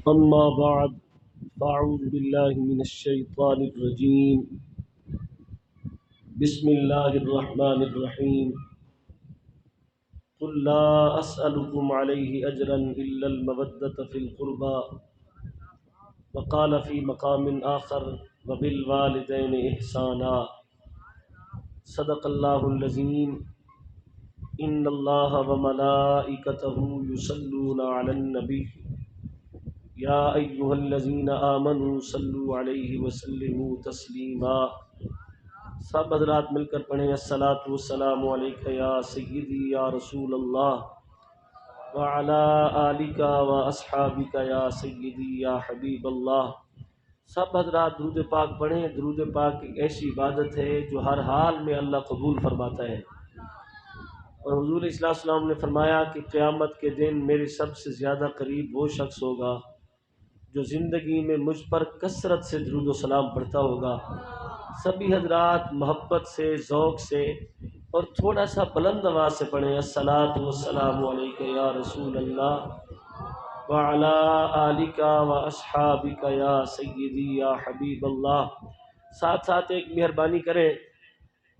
أما بعد فأعوذ بالله من الشيطان الرجيم. بسم الله الرحمن الرحيم. قل لا أسألكم عليه أجرا إلا المودة في القربى وقال في مقام آخر وبالوالدين إحسانا. صدق الله العظيم. إن الله وملائكته يصلون على النبي یا ایھا الذین آمنوا صلوا علیہ وسلموا تسلیما. سب حضرات مل کر پڑھیں الصلاۃ والسلام علیک یا سیدی یا رسول اللہ وعلی آلک واصحابک یا سیدی یا حبیب اللہ. سب حضرات درود پاک پڑھیں. درود پاک ایک ایسی عبادت ہے جو ہر حال میں اللہ قبول فرماتا ہے. اور حضور صلی اللہ علیہ وسلم نے فرمایا کہ قیامت کے دن میرے سب سے زیادہ قریب وہ شخص ہوگا جو زندگی میں مجھ پر کثرت سے درود و سلام پڑھتا ہوگا. سبھی حضرات محبت سے، ذوق سے اور تھوڑا سا بلند آواز سے پڑھیں الصلاۃ والسلام علیک یا رسول اللہ وعلی آلک واصحابک یا سیدی یا حبیب اللہ. ساتھ ساتھ ایک مہربانی کریں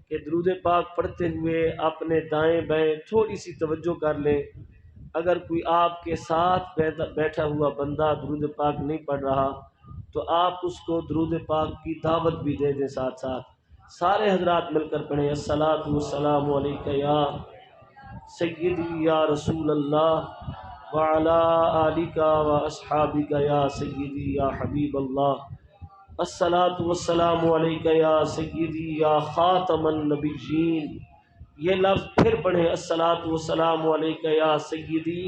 کہ درود پاک پڑھتے ہوئے اپنے دائیں بائیں تھوڑی سی توجہ کر لیں. اگر کوئی آپ کے ساتھ بیٹھا ہوا بندہ درود پاک نہیں پڑھ رہا تو آپ اس کو درود پاک کی دعوت بھی دے دیں. ساتھ ساتھ سارے حضرات مل کر پڑھیں الصلاۃ والسلام علیک یا سیدی یا رسول اللہ وعلی آلک واصحابک یا سیدی یا حبیب اللہ. الصلاۃ والسلام علیک یا سیدی یا خاتم النبیین. یہ لفظ پھر پڑھیں الصلاۃ والسلام علیک یا سیدی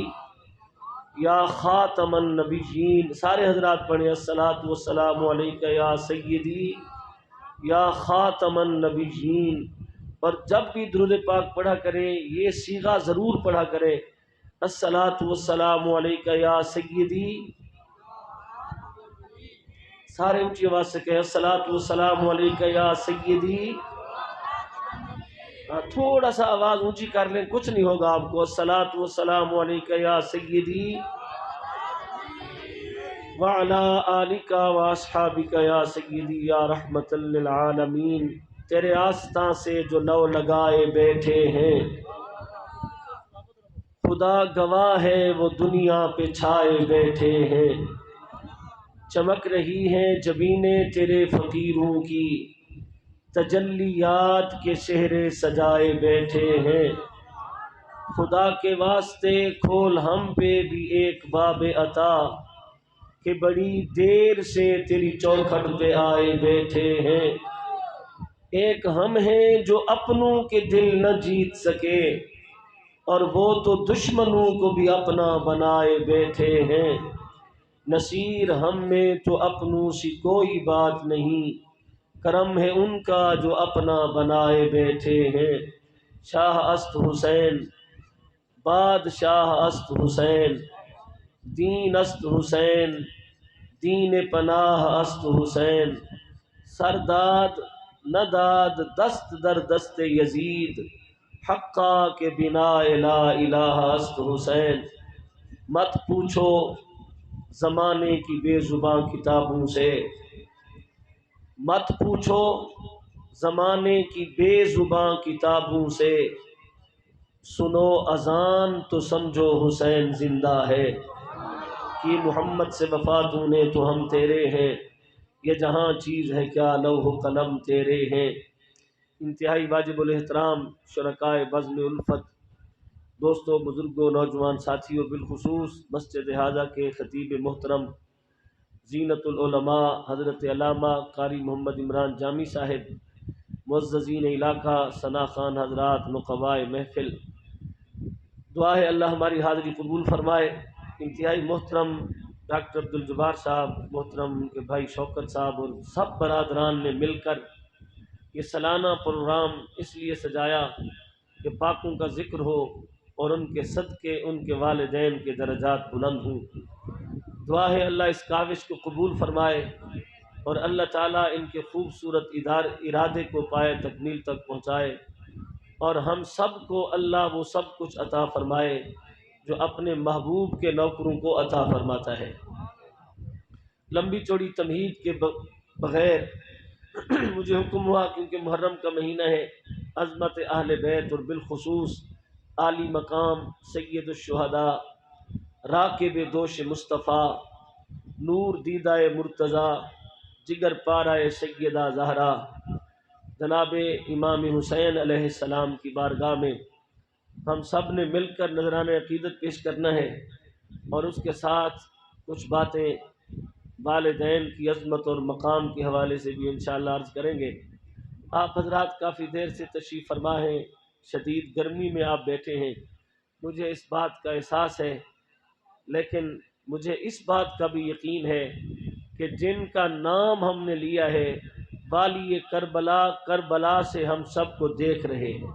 یا خاتم النبیین. سارے حضرات پڑھیں الصلاۃ والسلام علیک یا سیدی یا خاتم النبیین. اور جب بھی درود پاک پڑھا کریں یہ صیغہ ضرور پڑھا کریں الصلاۃ والسلام علیک یا سیدی. سارے اونچی آواز سے کہیں الصلاۃ والسلام علیک یا سیدی. تھوڑا سا آواز اونچی کر لیں، کچھ نہیں ہوگا آپ کو. الصلاۃ والسلام علیک یا سیدی وعلی آلک واصحابک یا سیدی یا رحمت للعالمین. تیرے آستاں سے جو لو لگائے بیٹھے ہیں خدا گواہ ہے وہ دنیا پہ چھائے بیٹھے ہیں. چمک رہی ہیں جبینیں تیرے فقیروں کی تجلیات کے چہرے سجائے بیٹھے ہیں. خدا کے واسطے کھول ہم پہ بھی ایک باب عطا کہ بڑی دیر سے تیری چوکھٹ پہ آئے بیٹھے ہیں. ایک ہم ہیں جو اپنوں کے دل نہ جیت سکے اور وہ تو دشمنوں کو بھی اپنا بنائے بیٹھے ہیں. نصیر ہم میں تو اپنوں سی کوئی بات نہیں، کرم ہے ان کا جو اپنا بنائے بیٹھے ہیں. شاہ است حسین، بادشاہ است حسین، دین است حسین، دین پناہ است حسین. سرداد نداد دست در دست یزید، حقا کے بنا لا الہ است حسین. مت پوچھو زمانے کی بے زباں کتابوں سے، مت پوچھو زمانے کی بے زباں کتابوں سے. سنو اذان تو سمجھو حسین زندہ ہے، کہ محمد سے وفا تو نے تو ہم تیرے ہیں. یہ جہاں چیز ہے کیا لوح و قلم تیرے ہیں. انتہائی واجب الاحترام شرکائے بزم الفت، دوستوں، بزرگوں، نوجوان ساتھیوں، بالخصوص مسجد حاضہ کے خطیب محترم زینت العلماء حضرت علامہ قاری محمد عمران جامی صاحب، معززین علاقہ، ثنا خان حضرات، نقبائے محفل، دعا ہے اللہ ہماری حاضری قبول فرمائے. انتہائی محترم ڈاکٹر عبدالجبار صاحب، محترم ان کے بھائی شوکت صاحب اور سب برادران نے مل کر یہ سالانہ پروگرام اس لیے سجایا کہ پاکوں کا ذکر ہو اور ان کے صدقے ان کے والدین کے درجات بلند ہوں. دعا ہے اللہ اس کاوش کو قبول فرمائے اور اللہ تعالیٰ ان کے خوبصورت ارادے کو پائے تکمیل تک پہنچائے، اور ہم سب کو اللہ وہ سب کچھ عطا فرمائے جو اپنے محبوب کے نوکروں کو عطا فرماتا ہے. لمبی چوڑی تمہید کے بغیر مجھے حکم ہوا، کیونکہ محرم کا مہینہ ہے، عظمت اہل بیت اور بالخصوص عالی مقام سید الشہداء راکب دوش مصطفیٰ نور دیدہ مرتضیٰ جگر پارہ سیدہ زہرا جناب امام حسین علیہ السلام کی بارگاہ میں ہم سب نے مل کر نذران عقیدت پیش کرنا ہے، اور اس کے ساتھ کچھ باتیں والدین کی عظمت اور مقام کے حوالے سے بھی انشاءاللہ عرض کریں گے۔ آپ حضرات کافی دیر سے تشریف فرما ہیں، شدید گرمی میں آپ بیٹھے ہیں، مجھے اس بات کا احساس ہے، لیکن مجھے اس بات کا بھی یقین ہے کہ جن کا نام ہم نے لیا ہے والی کربلا، کربلا سے ہم سب کو دیکھ رہے ہیں۔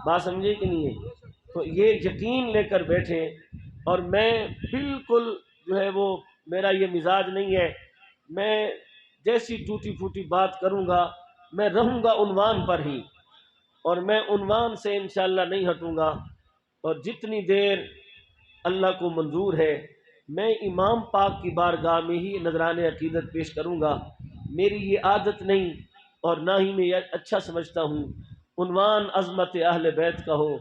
بات سمجھے کہ نہیں ہے؟ تو یہ یقین لے کر بیٹھیں، اور میں بالکل جو ہے وہ میرا یہ مزاج نہیں ہے، میں جیسی ٹوٹی پھوٹی بات کروں گا میں رہوں گا عنوان پر ہی، اور میں عنوان سے انشاءاللہ نہیں ہٹوں گا، اور جتنی دیر اللہ کو منظور ہے میں امام پاک کی بارگاہ میں ہی نذران عقیدت پیش کروں گا۔ میری یہ عادت نہیں، اور نہ ہی میں یہ اچھا سمجھتا ہوں عنوان عظمت اہل بیت کا ہو،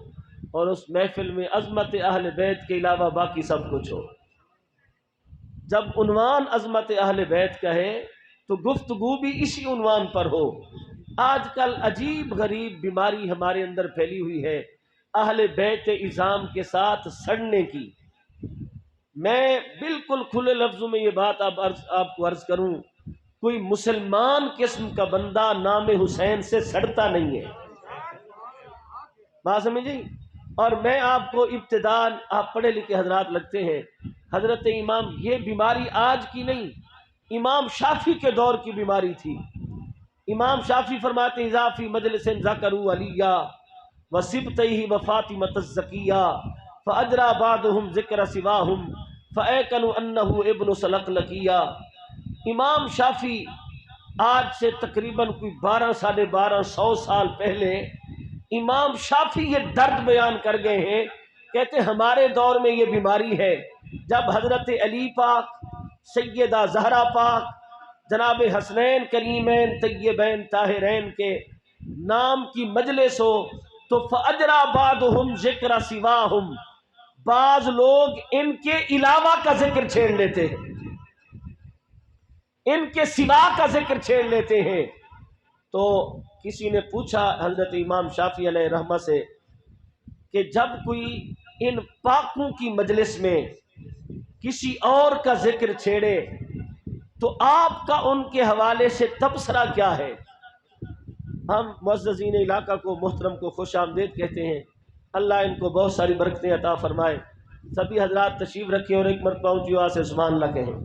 اور اس محفل میں عظمت اہل بیت کے علاوہ باقی سب کچھ ہو۔ جب عنوان عظمت اہل بیت کا ہے تو گفتگو بھی اسی عنوان پر ہو۔ آج کل عجیب غریب بیماری ہمارے اندر پھیلی ہوئی ہے اہل بیت اعظام کے ساتھ سڑنے کی۔ میں بالکل کھلے لفظوں میں یہ بات آپ کو عرض کروں، کوئی مسلمان قسم کا بندہ نام حسین سے سڑتا نہیں ہے۔ بات سمجھیں؟ اور میں آپ کو ابتداء، آپ پڑھے لکھے حضرات لگتے ہیں، حضرت امام، یہ بیماری آج کی نہیں، امام شافعی کے دور کی بیماری تھی۔ امام شافعی فرماتے ہیں اضافی مجلس ذکروا علیہ وصبتہ وفاطمۃ الزکیہ فاجرا بعضهم ذکر سواہم فایقنوا انہ ابن سلقلقیہ۔ امام شافعی آج سے تقریباً کوئی 1200 سال پہلے امام شافعی یہ درد بیان کر گئے ہیں، کہتے ہمارے دور میں یہ بیماری ہے، جب حضرت علی پاک، سیدہ زہرا پاک، جناب حسنین کریمین طیبین طاہرین کے نام کی مجلس ہو تو فاجرا بعضهم ذکر سواہم، بعض لوگ ان کے علاوہ کا ذکر چھیڑ لیتے ہیں، ان کے سوا کا ذکر چھیڑ لیتے ہیں۔ تو کسی نے پوچھا حضرت امام شافعی علیہ رحمہ سے کہ جب کوئی ان پاکوں کی مجلس میں کسی اور کا ذکر چھیڑے تو آپ کا ان کے حوالے سے تبصرہ کیا ہے؟ ہم معززین علاقہ کو، محترم کو خوش آمدید کہتے ہیں، اللہ ان کو بہت ساری برکتیں عطا فرمائے۔ سبھی حضرات تشریف رکھیں اور ایک مرتبہ اونچی آواز سے سبحان اللہ کہیں۔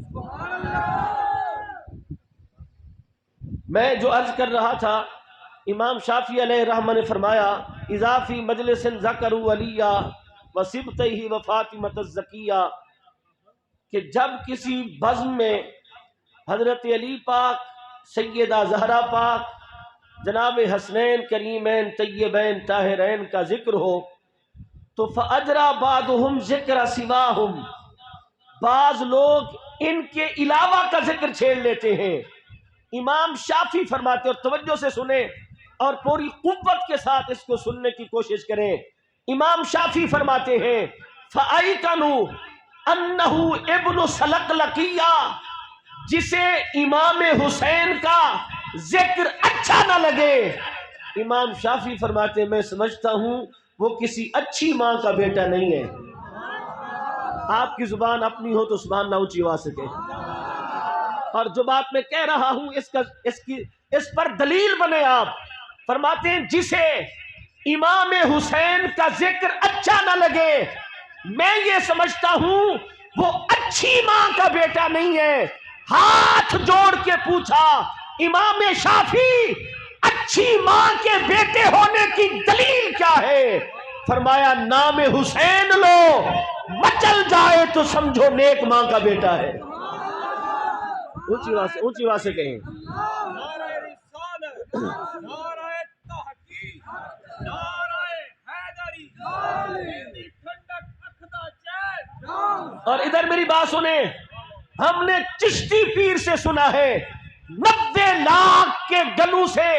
میں جو عرض کر رہا تھا، امام شافعی علیہ رحمہ نے فرمایا اضافی مجلس ذکروا علیہ وصبتہ وفاطمۃ الزکیہ، کہ جب کسی بزم میں حضرت علی پاک، سیدہ زہرا پاک، جناب حسنین کریمین طیبین طاہرین کا ذکر ہو تو فاجرا بعضهم ذکر سواہم، بعض لوگ ان کے علاوہ کا ذکر چھیڑ لیتے ہیں۔ امام شافعی فرماتے، اور توجہ سے سنیں اور پوری قوت کے ساتھ اس کو سننے کی کوشش کریں، امام شافعی فرماتے ہیں فَأَيْقَنُوا أَنَّهُ ابن سلقلقیہ، جسے امام حسین کا ذکر اچھا نہ لگے، امام شافعی فرماتے ہیں میں سمجھتا ہوں وہ کسی اچھی ماں کا بیٹا نہیں ہے۔ آپ کی زبان اپنی ہو تو سبحان اللہ اونچی آواز سے کہیں، اور جو بات میں کہہ رہا ہوں اس پر دلیل بنے آپ۔ فرماتے ہیں جسے امام حسین کا ذکر اچھا نہ لگے، میں یہ سمجھتا ہوں وہ اچھی ماں کا بیٹا نہیں ہے۔ ہاتھ جوڑ کے پوچھا امام شافعی اچھی ماں کے بیٹے ہونے کی دلیل کیا ہے؟ فرمایا نام حسین لو، مچل جائے تو سمجھو نیک ماں کا بیٹا ہے۔ اونچی آواز سے کہیں۔ نعرہ رسالت، نعرہ تحقیق، نعرہ حیدری، ٹھنڈک اکھدا چین۔ اور ادھر میری بات سنیں، ہم نے چشتی پیر سے سنا ہے 90 لاکھ کے گلوں سے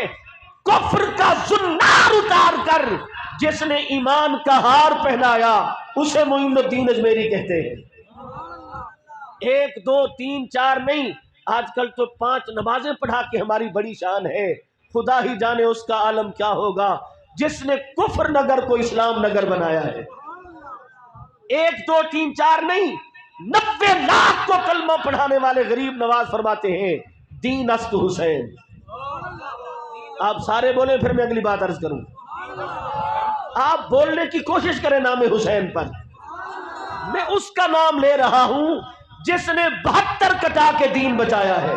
کفر کا زنار اتار کر جس نے ایمان کا ہار پہنایا اسے معین الدین اجمیری کہتے ہیں۔ 1 2 3 4 نہیں، آج کل تو 5 نمازیں پڑھا کے ہماری بڑی شان ہے۔ خدا ہی جانے اس کا عالم کیا ہوگا جس نے کفر نگر کو اسلام نگر بنایا ہے۔ 1 2 3 4 نہیں، 90 لاکھ کو کلمہ پڑھانے والے غریب نواز فرماتے ہیں دین است حسین۔ آپ سارے بولیں پھر میں اگلی بات عرض کروں۔ آپ بولنے کی کوشش کریں نام حسین پر۔ میں اس کا نام لے رہا ہوں جس نے 72 کٹا کے دین بچایا ہے۔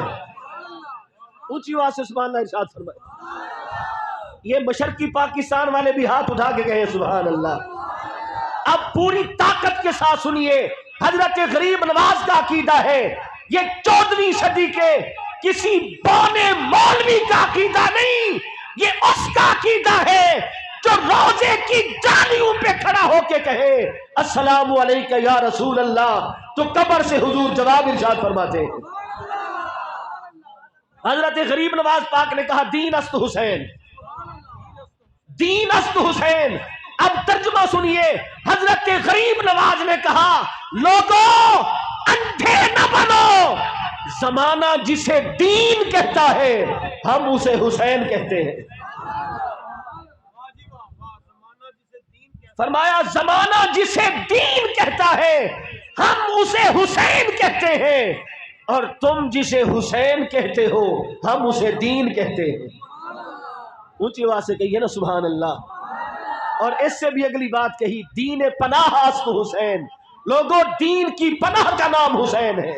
اونچی آواز سے سبحان اللہ ارشاد فرمائے۔ یہ مشرقی پاکستان والے بھی ہاتھ اٹھا کے کہیں سبحان اللہ۔ اب پوری طاقت کے ساتھ سنیے، حضرت غریب نواز کا عقیدہ ہے یہ 14ویں صدی کے کسی بونے مولوی کا عقیدہ نہیں، یہ اس کا عقیدہ ہے جو روزے کی جالیوں پہ کھڑا ہو کے کہے السلام علیکہ یا رسول اللہ، تو قبر سے حضور جواب ارشاد فرماتے ہیں۔ حضرت غریب نواز پاک نے کہا دین است حسین، دین است حسین۔ اب ترجمہ سنیے، حضرت غریب نواز نے کہا لوگوں اندھے نہ بنو، زمانہ جسے دین کہتا ہے ہم اسے حسین کہتے ہیں۔ فرمایا زمانہ جسے دین کہتا ہے ہم اسے حسین کہتے ہیں، اور تم جسے حسین کہتے ہو ہم اسے دین کہتے ہیں۔ اونچی آواز سے کہیے نا سبحان اللہ۔ اور اس سے بھی اگلی بات کہی دین پناہ است حسین، لوگوں دین کی پناہ کا نام حسین ہے۔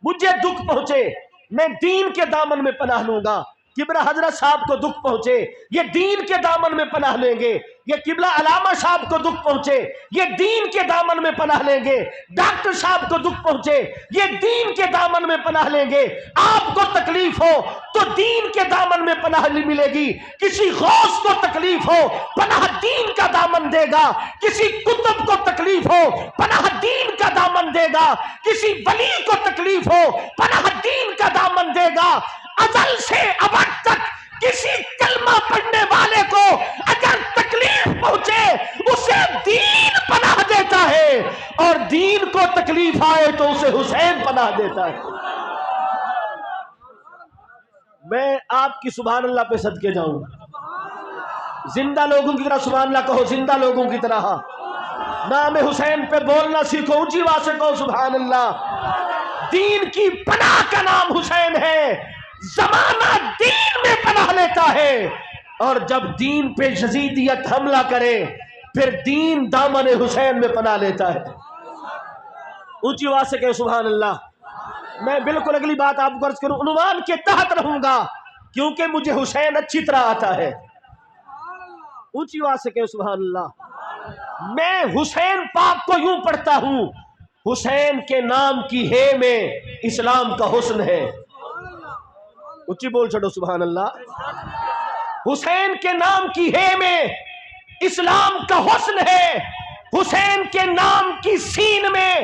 مجھے دکھ پہنچے میں دین کے دامن میں پناہ لوں گا، قبلہ حضرت صاحب کو دکھ پہنچے یہ دین کے دامن میں پناہ لیں گے، یہ قبلہ علامہ صاحب کو دکھ پہنچے یہ دین کے دامن میں پناہ لیں گے، ڈاکٹر صاحب کو دکھ پہنچے یہ دین کے دامن میں پناہ لیں گے، آپ کو تکلیف ہو تو دین کے دامن میں پناہ ملے گی، کسی غوث کو تکلیف ہو پناہ دین کا دامن دے گا، کسی قطب کو تکلیف ہو پناہ دین کا دامن دے گا، کسی ولی کو تکلیف ہو پناہ دین کا دامن دے گا۔ ازل سے ابد تک کسی کلمہ پڑھنے والے کو اگر تکلیف پہنچے اسے دین پناہ دیتا ہے، اور دین کو تکلیف آئے تو اسے حسین پناہ دیتا ہے۔ میں آپ کی سبحان اللہ پہ صدقے جاؤں، زندہ لوگوں کی طرح سبحان اللہ کہو، زندہ لوگوں کی طرح نام حسین پہ بولنا سیکھو، اونچی آواز سے کہو سبحان اللہ۔ دین کی پناہ کا نام حسین ہے، زمانہ دین میں پناہ لیتا ہے، اور جب دین پہ یزیدیت حملہ کرے پھر دین دامن حسین میں پناہ لیتا ہے۔ اونچی آواز سے کہو سبحان اللہ۔ میں بالکل اگلی بات آپ کو عرض کروں، عنوان کے تحت رہوں گا کیونکہ مجھے حسین اچھی طرح آتا ہے۔ اونچی آواز سے کہو سبحان اللہ۔ میں حسین پاک کو یوں پڑھتا ہوں، حسین کے نام کی ہے میں اسلام کا حسن ہے۔ اچھی بول چھڑو سبحان اللہ۔ حسین کے نام کی ہے میں اسلام کا حسن ہے، حسین کے نام کی سین میں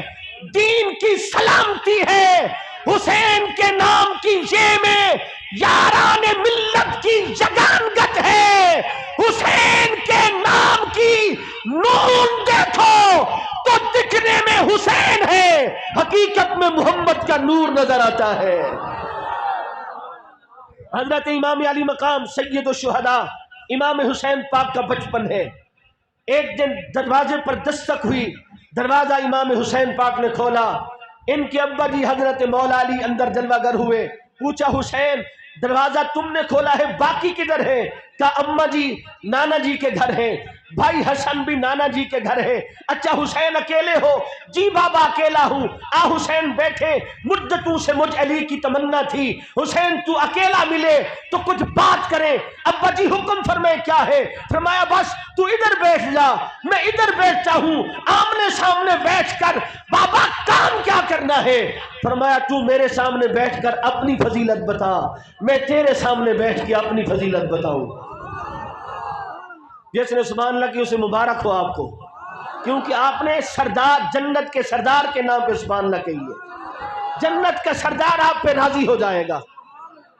دین کی سلامتی ہے، حسین کے نام کی یہ میں یاران ملت کی یگانگت ہے، حسین کے نام کی نون دیکھو تو دکھنے میں حسین ہے، حقیقت میں محمد کا نور نظر آتا ہے۔ حضرت امام علی مقام سید الشہداء امام حسین پاک کا بچپن ہے۔ ایک دن دروازے پر دستک ہوئی، دروازہ امام حسین پاک نے کھولا، ان کے ابا جی حضرت مولا علی اندر جلوہ گر ہوئے، پوچھا حسین دروازہ تم نے کھولا ہے باقی کدھر ہے؟ کہا اماں جی نانا جی کے گھر ہیں، بھائی حسن بھی نانا جی کے گھر ہے۔ اچھا حسین اکیلے ہو؟ جی بابا اکیلا ہوں۔ آ حسین بیٹھے، مدتوں سے مجھ علی کی تمنا تھی حسین تو اکیلا ملے تو کچھ بات کرے۔ ابا جی حکم فرمائے کیا ہے؟ فرمایا بس تو ادھر بیٹھ جا، میں ادھر بیٹھتا ہوں، آمنے سامنے بیٹھ کر بابا کام کیا کرنا ہے؟ فرمایا تو میرے سامنے بیٹھ کر اپنی فضیلت بتا، میں تیرے سامنے بیٹھ کے اپنی فضیلت بتاؤں۔ جس نے سبحان اللہ کی اسے مبارک ہو آپ کو۔ کیونکہ آپ نے سردار جنت کے سردار کے نام پہ سبحان اللہ کہی ہے، جنت کا سردار آپ پہ راضی ہو جائے گا۔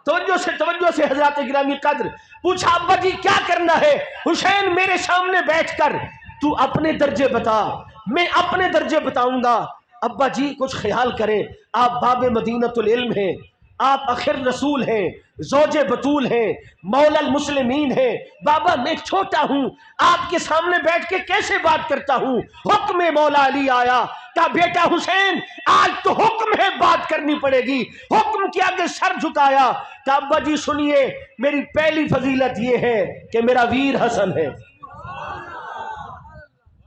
توجہ سے حضرات گرامی قدر، پوچھا ابا جی کیا کرنا ہے؟ حسین میرے سامنے بیٹھ کر تو اپنے درجے بتا، میں اپنے درجے بتاؤں گا۔ ابا جی کچھ خیال کریں، آپ باب مدینۃ العلم ہیں، آپ آخر رسول ہیں، زوج بطول ہیں، مولا المسلمین ہیں۔ بابا میں چھوٹا ہوں، آپ کے سامنے بیٹھ کے کیسے بات کرتا ہوں؟ حکم مولا علی آیا، کہا بیٹا حسین آج تو حکم ہے، بات کرنی پڑے گی۔ حکم کیا کہ سر جھکایا، کہا ابا جی سنیے، میری پہلی فضیلت یہ ہے کہ میرا ویر حسن ہے،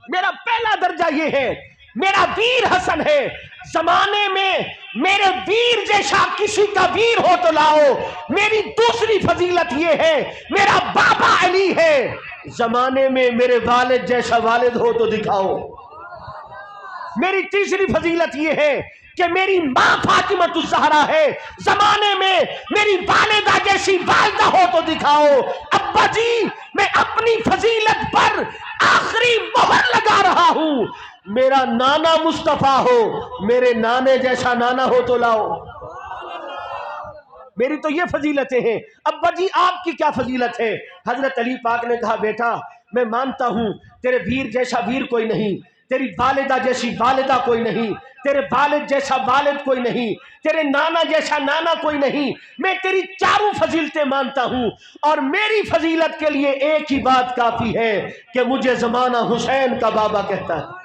میرا پہلا درجہ یہ ہے میرا ویر حسن ہے۔ زمانے میں میرے ویر جیسا کسی کا ویر ہو تو لاؤ۔ میری دوسری فضیلت یہ ہے میرا بابا علی ہے، زمانے میں میرے والد جیسا والد ہو تو دکھاؤ۔ میری تیسری فضیلت یہ ہے کہ میری ماں فاطمہ الزہرا ہے، زمانے میں میری والدہ جیسی والدہ ہو تو دکھاؤ۔ ابا جی میں اپنی فضیلت پر آخری مہر لگا رہا ہوں، میرا نانا مصطفیٰ ہو، میرے نانے جیسا نانا ہو تو لاؤ۔ میری تو یہ فضیلتیں ہیں۔ ابا جی آپ کی کیا فضیلت ہے؟ حضرت علی پاک نے کہا بیٹا میں مانتا ہوں تیرے ویر جیسا ویر کوئی نہیں، تیری والدہ جیسی والدہ کوئی نہیں، تیرے والد جیسا والد کوئی نہیں، تیرے نانا جیسا نانا کوئی نہیں، میں تیری چاروں فضیلتیں مانتا ہوں، اور میری فضیلت کے لیے ایک ہی بات کافی ہے کہ مجھے زمانہ حسین کا بابا کہتا ہے۔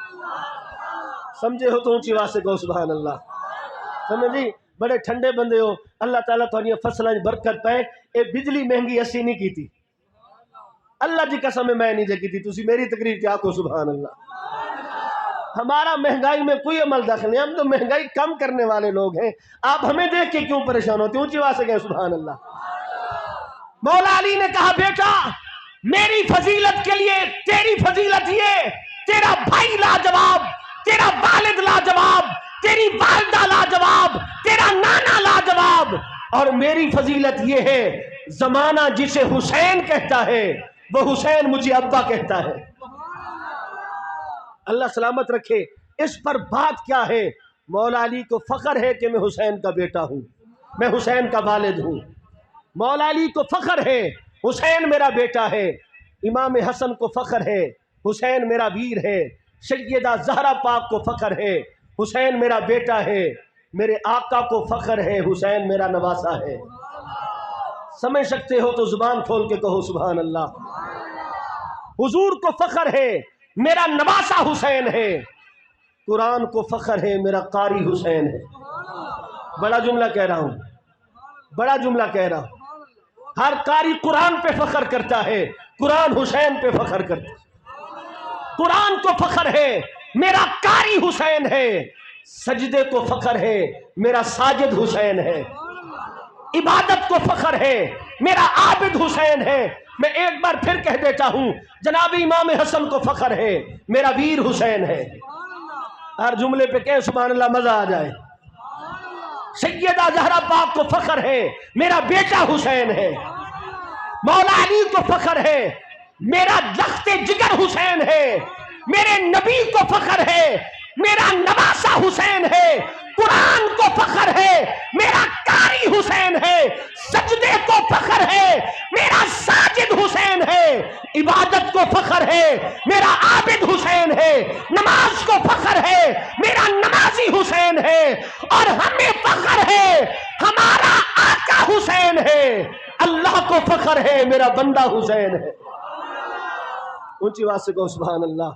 سمجھے ہو تو اونچی آواز سے کہو سبحان اللہ۔ سمجھی؟ بڑے ٹھنڈے بندے ہو، اللہ تعالیٰ تو فصلیں برکت پائے۔ اے بجلی مہنگی اسی نہیں کی تھی، اللہ جی قسم میں نہیں دیکھی تھی، تسی میری تقریر کیا کو سبحان اللہ۔ ہمارا مہنگائی میں کوئی عمل دخل نہیں، ہم تو مہنگائی کم کرنے والے لوگ ہیں، آپ ہمیں دیکھ کے کیوں پریشان ہوتے؟ اونچی آواز سے کہیں سبحان اللہ۔ مولا علی نے کہا بیٹا میری فضیلت کے لیے تیری فضیلت یہ، تیرا بھائی لاجواب، تیرا والد لاجواب، تیری والدہ لاجواب، تیرا نانا لاجواب، اور میری فضیلت یہ ہے زمانہ جسے حسین کہتا ہے وہ حسین مجھے ابا کہتا ہے۔ اللہ سلامت رکھے۔ اس پر بات کیا ہے؟ مولا علی کو فخر ہے کہ میں حسین کا بیٹا ہوں، میں حسین کا والد ہوں۔ مولا علی کو فخر ہے حسین میرا بیٹا ہے، امام حسن کو فخر ہے حسین میرا ویر ہے، سیدہ زہرا پاک کو فخر ہے حسین میرا بیٹا ہے، میرے آقا کو فخر ہے حسین میرا نواسا ہے۔ سمجھ سکتے ہو تو زبان کھول کے کہو سبحان اللہ۔ حضور کو فخر ہے میرا نواسا حسین ہے، قرآن کو فخر ہے میرا قاری حسین ہے۔ بڑا جملہ کہہ رہا ہوں، بڑا جملہ کہہ رہا ہوں۔ ہر قاری قرآن پہ فخر کرتا ہے، قرآن حسین پہ فخر کرتا ہے۔ قرآن کو فخر ہے میرا قاری حسین ہے، سجدے کو فخر ہے میرا ساجد حسین ہے، عبادت کو فخر ہے میرا عابد حسین ہے۔ میں ایک بار پھر کہہ دیتا ہوں جناب امام حسن کو فخر ہے میرا ویر حسین ہے۔ ہر جملے پہ کہے سبحان اللہ، مزہ آ جائے۔ سیدہ زہرا پاک کو فخر ہے میرا بیٹا حسین ہے۔ مولا علی کو فخر ہے میرا لخت جگر حسین ہے، میرے نبی کو فخر ہے میرا نواسا حسین ہے، قرآن کو فخر ہے میرا قاری حسین ہے، سجدے کو فخر ہے میرا ساجد حسین ہے، عبادت کو فخر ہے میرا عابد حسین ہے، نماز کو فخر ہے میرا نمازی حسین ہے، اور ہمیں فخر ہے ہمارا آقا حسین ہے، اللہ کو فخر ہے میرا بندہ حسین ہے۔ اونچی آواز سے کہو سبحان اللہ۔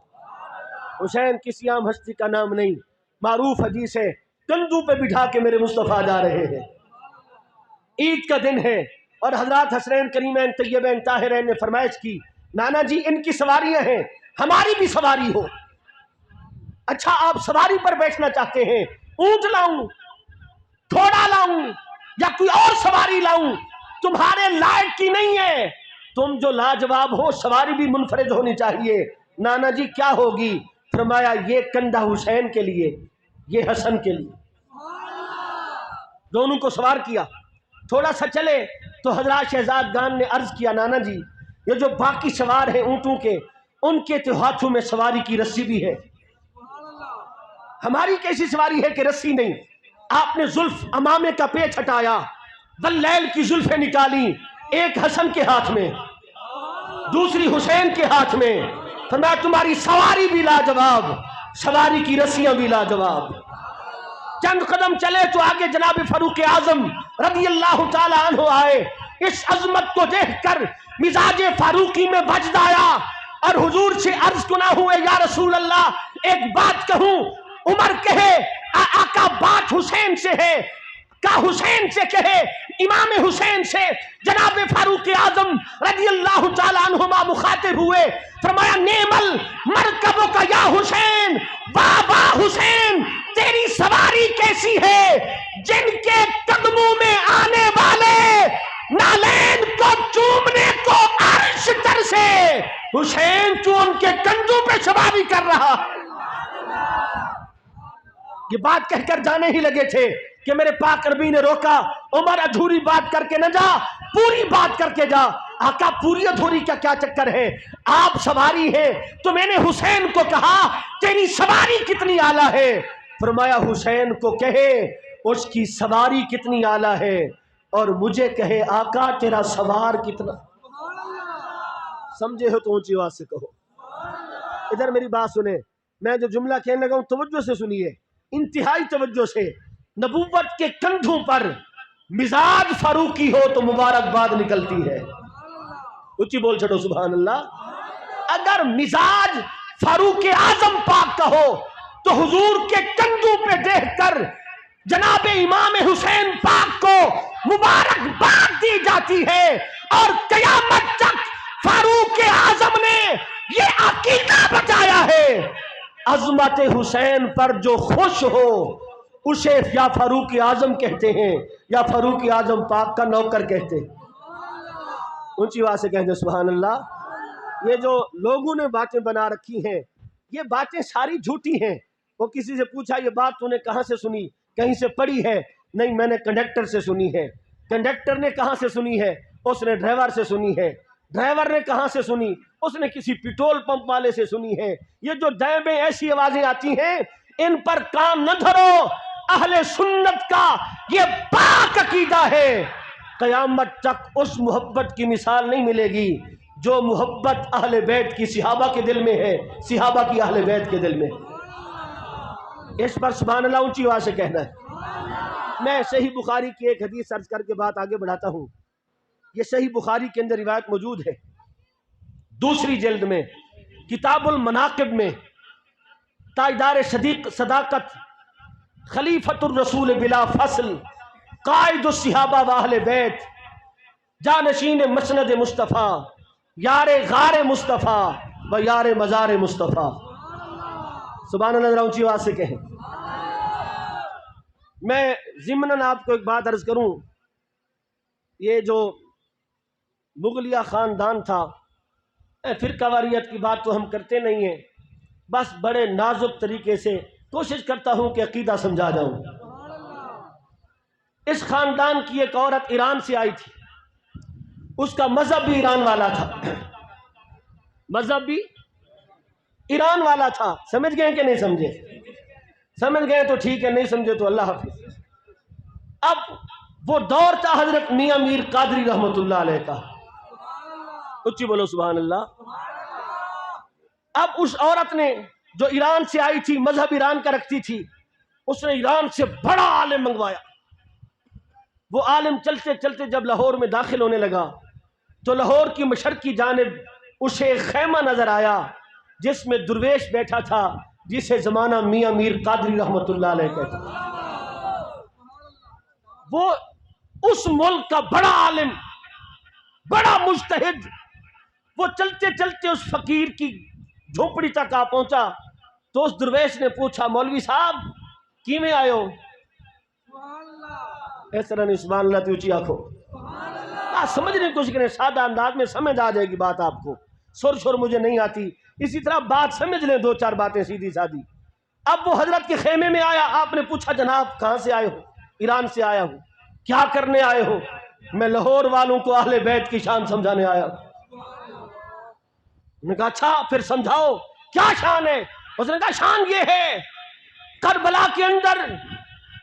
حسین کسی عام ہستی کا نام نہیں، معروف حدیث ہے کندھوں پہ بٹھا کے میرے مصطفیٰ جا رہے ہیں۔ عید کا دن ہے اور حضرات حسنین کریمین طیبین طاہرین نے فرمائش کی نانا جی ان کی سواریاں ہیں، ہماری بھی سواری ہو۔ اچھا آپ سواری پر بیٹھنا چاہتے ہیں، اونٹ لاؤں، گھوڑا لاؤں یا کوئی اور سواری لاؤں؟ تمہارے لائق کی نہیں ہے، تم جو لاجواب ہو سواری بھی منفرد ہونی چاہیے۔ نانا جی کیا ہوگی؟ فرمایا یہ کندھا حسین کے لیے، یہ حسن کے لیے۔ دونوں کو سوار کیا، تھوڑا سا چلے تو حضرات شہزادگان نے عرض کیا نانا جی یہ جو باقی سوار ہیں اونٹوں کے، ان کے تو ہاتھوں میں سواری کی رسی بھی ہے، ہماری کیسی سواری ہے کہ رسی نہیں؟ آپ نے زلف امامے کا پیچ ہٹایا، واللیل کی زلفیں نکالی، ایک حسن کے ہاتھ میں دوسری حسین کے ہاتھ میں، فرمایا تمہاری سواری بھی لاجواب، سواری کی رسیاں بھی لاجواب۔ چند قدم چلے تو آگے جناب فاروق اعظم رضی اللہ تعالی عنہ آئے۔ اس عظمت کو دیکھ کر مزاج فاروقی میں وجد آیا اور حضور سے عرض کنا ہوئے، یا رسول اللہ ایک بات کہوں؟ عمر کہے آقا بات حسین سے ہے، کا حسین سے کہے، امام حسین سے۔ جناب فاروق اعظم رضی اللہ تعالی عنہما مخاطب ہوئے، فرمایا نعم المرکب کا یا حسین، بابا حسین تیری سواری کیسی ہے جن کے قدموں میں آنے والے نالین کو چومنے کو عرش تر سے، حسین تو ان کے کندھوں پہ سواری کر رہا۔ یہ بات کہہ کر جانے ہی لگے تھے کہ میرے پاک نبی نے روکا، عمر ادھوری بات کر کے نہ جا، پوری بات کر کے جا۔ آقا پوری ادھوری کا کیا چکر ہے؟ آپ سواری ہیں تو میں نے حسین کو کہا تیری سواری کتنی اعلیٰ ہے؟ فرمایا حسین کو کہے اس کی سواری کتنی اعلیٰ ہے اور مجھے کہے آقا تیرا سوار کتنا۔ سمجھے ہو تو اونچی آواز سے کہو۔ ادھر میری بات سنیں، میں جو جملہ کہنے لگا ہوں توجہ سے سنیے، انتہائی توجہ سے۔ نبوت کے کندھوں پر مزاج فاروقی ہو تو مبارکباد نکلتی ہے۔ اونچی بول چھڑو سبحان اللہ۔ اگر مزاج فاروق اعظم پاک کا ہو تو حضور کے کندھوں پہ دیکھ کر جناب امام حسین پاک کو مبارکباد دی جاتی ہے، اور قیامت تک فاروق اعظم نے یہ عقیدہ بتایا ہے عظمت حسین پر جو خوش ہو اسے یا فاروق اعظم کہتے ہیں یا فاروق اعظم پاک کا نوکر کہتے ہیں۔ اونچی آواز سے کہتے ہیں سبحان اللہ۔ یہ جو لوگوں نے باتیں بنا رکھی ہیں یہ باتیں ساری جھوٹی ہیں۔ وہ کسی سے پوچھا یہ بات تو نے کہاں سے سنی؟ کہیں سے پڑھی ہے؟ نہیں میں نے کنڈکٹر سے سنی ہے۔ کنڈکٹر نے کہاں سے سنی ہے؟ اس نے ڈرائیور سے سنی ہے۔ ڈرائیور نے کہاں سے سنی؟ اس نے کسی پیٹرول پمپ والے سے سنی ہے۔ یہ جو دائیں ایسی آوازیں آتی ہیں ان پر کام نہ دھرو۔ اہل سنت کا یہ پاک عقیدہ ہے، قیامت تک اس محبت کی مثال نہیں ملے گی جو محبت اہل بیت کی صحابہ کے دل میں ہے، صحابہ کی اہل بیت کے دل میں۔ اس پر سبحان اللہ اونچی آواز سے کہنا ہے۔ میں صحیح بخاری کی ایک حدیث عرض کر کے بات آگے بڑھاتا ہوں۔ یہ صحیح بخاری کے اندر روایت موجود ہے، دوسری جلد میں کتاب المناقب میں، تاجدار صداقت خلیفۃ الرسول بلا فصل قائد الصحابہ و اہل بیت جانشین مسند مصطفیٰ یار غار مصطفیٰ و یار مزار مصطفیٰ۔ سبحان اللہ، اونچی آواز سے کہیں۔ میں ضمناً آپ کو ایک بات عرض کروں، یہ جو مغلیہ خاندان تھا، فرقہ واریت کی بات تو ہم کرتے نہیں ہیں، بس بڑے نازک طریقے سے کوشش کرتا ہوں کہ عقیدہ سمجھا جاؤں۔ اس خاندان کی ایک عورت ایران سے آئی تھی، اس کا مذہب بھی ایران والا تھا، مذہب بھی ایران والا تھا۔ سمجھ گئے کہ نہیں سمجھے؟ سمجھ گئے تو ٹھیک ہے، نہیں سمجھے تو اللہ حافظ۔ اب وہ دور تھا حضرت میاں میر قادری رحمت اللہ علیہ کا، اچھی بولو سبحان اللہ۔ اب اس عورت نے جو ایران سے آئی تھی، مذہب ایران کا رکھتی تھی، اس نے ایران سے بڑا عالم منگوایا۔ وہ عالم چلتے چلتے جب لاہور میں داخل ہونے لگا تو لاہور کی مشرقی جانب اسے ایک خیمہ نظر آیا جس میں درویش بیٹھا تھا، جسے زمانہ میاں میر قادری رحمت اللہ علیہ کہتے ہیں۔ وہ اس ملک کا بڑا عالم، بڑا مجتہد، وہ چلتے چلتے اس فقیر کی جھونپڑی تک آ پہنچا تو اس درویش نے پوچھا مولوی صاحب کی میں آئے ہو؟ اس طرح نہیں، سبحان اللہ تو اونچی آنکھو۔ بات سمجھنے کی کوشش کریں، سادہ انداز میں سمجھ آ جائے گی بات آپ کو، سر شور مجھے نہیں آتی، اسی طرح بات سمجھ لیں، دو چار باتیں سیدھی سادھی۔ اب وہ حضرت کے خیمے میں آیا، آپ نے پوچھا جناب کہاں سے آئے ہو؟ ایران سے آیا ہوں۔ کیا کرنے آئے ہو؟ میں لاہور والوں کو اہل بیت کی شان سمجھانے آیا ہوں۔ نے کہا اچھا پھر سمجھاؤ کیا شان ہے؟ اس نے کہا شان یہ ہے کربلا کے اندر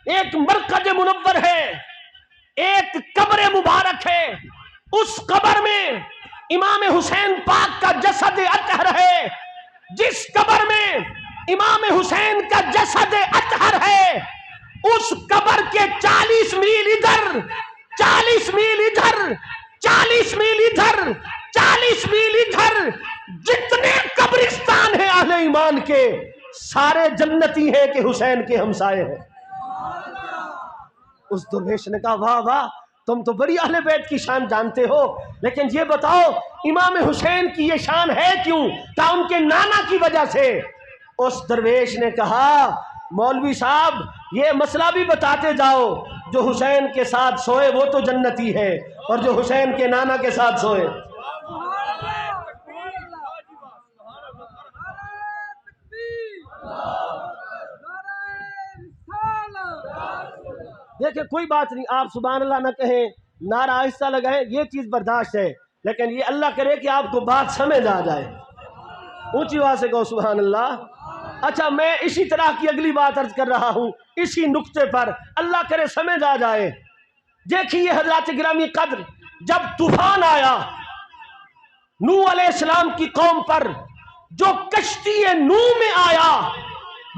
ایک مرکز منور ہے، ایک قبر مبارک ہے، اس قبر میں امام حسین پاک کا جسد اطہر ہے، جس قبر میں امام حسین کا جسد اطہر ہے اس قبر کے 40 میل ادھر، 40 میل ادھر، 40 میل ادھر، 40 میل ادھر جتنے قبرستان ہیں اہل ایمان کے سارے جنتی ہیں کہ حسین کے ہمسائے ہیں۔ اس درویش نے کہا واہ واہ تم تو بڑی اہل بیت کی شان جانتے ہو، لیکن یہ بتاؤ امام حسین کی یہ شان ہے کیوں؟ کیا ان کے نانا کی وجہ سے؟ اس درویش نے کہا مولوی صاحب یہ مسئلہ بھی بتاتے جاؤ، جو حسین کے ساتھ سوئے وہ تو جنتی ہے اور جو حسین کے نانا کے ساتھ سوئے۔ دیکھیں کوئی بات نہیں، آپ سبحان اللہ نہ کہیں، نعرہ آہستہ لگائیں، یہ چیز برداشت ہے، لیکن یہ اللہ کرے کہ آپ کو بات سمجھ آ جائے، اونچی آواز سے کہو سبحان اللہ۔ اچھا میں اسی طرح کی اگلی بات عرض کر رہا ہوں اسی نقطے پر، اللہ کرے سمجھ آ جائے۔ دیکھیے حضرات گرامی قدر، جب طوفان آیا نوح علیہ السلام کی قوم پر، جو کشتی نوح میں آیا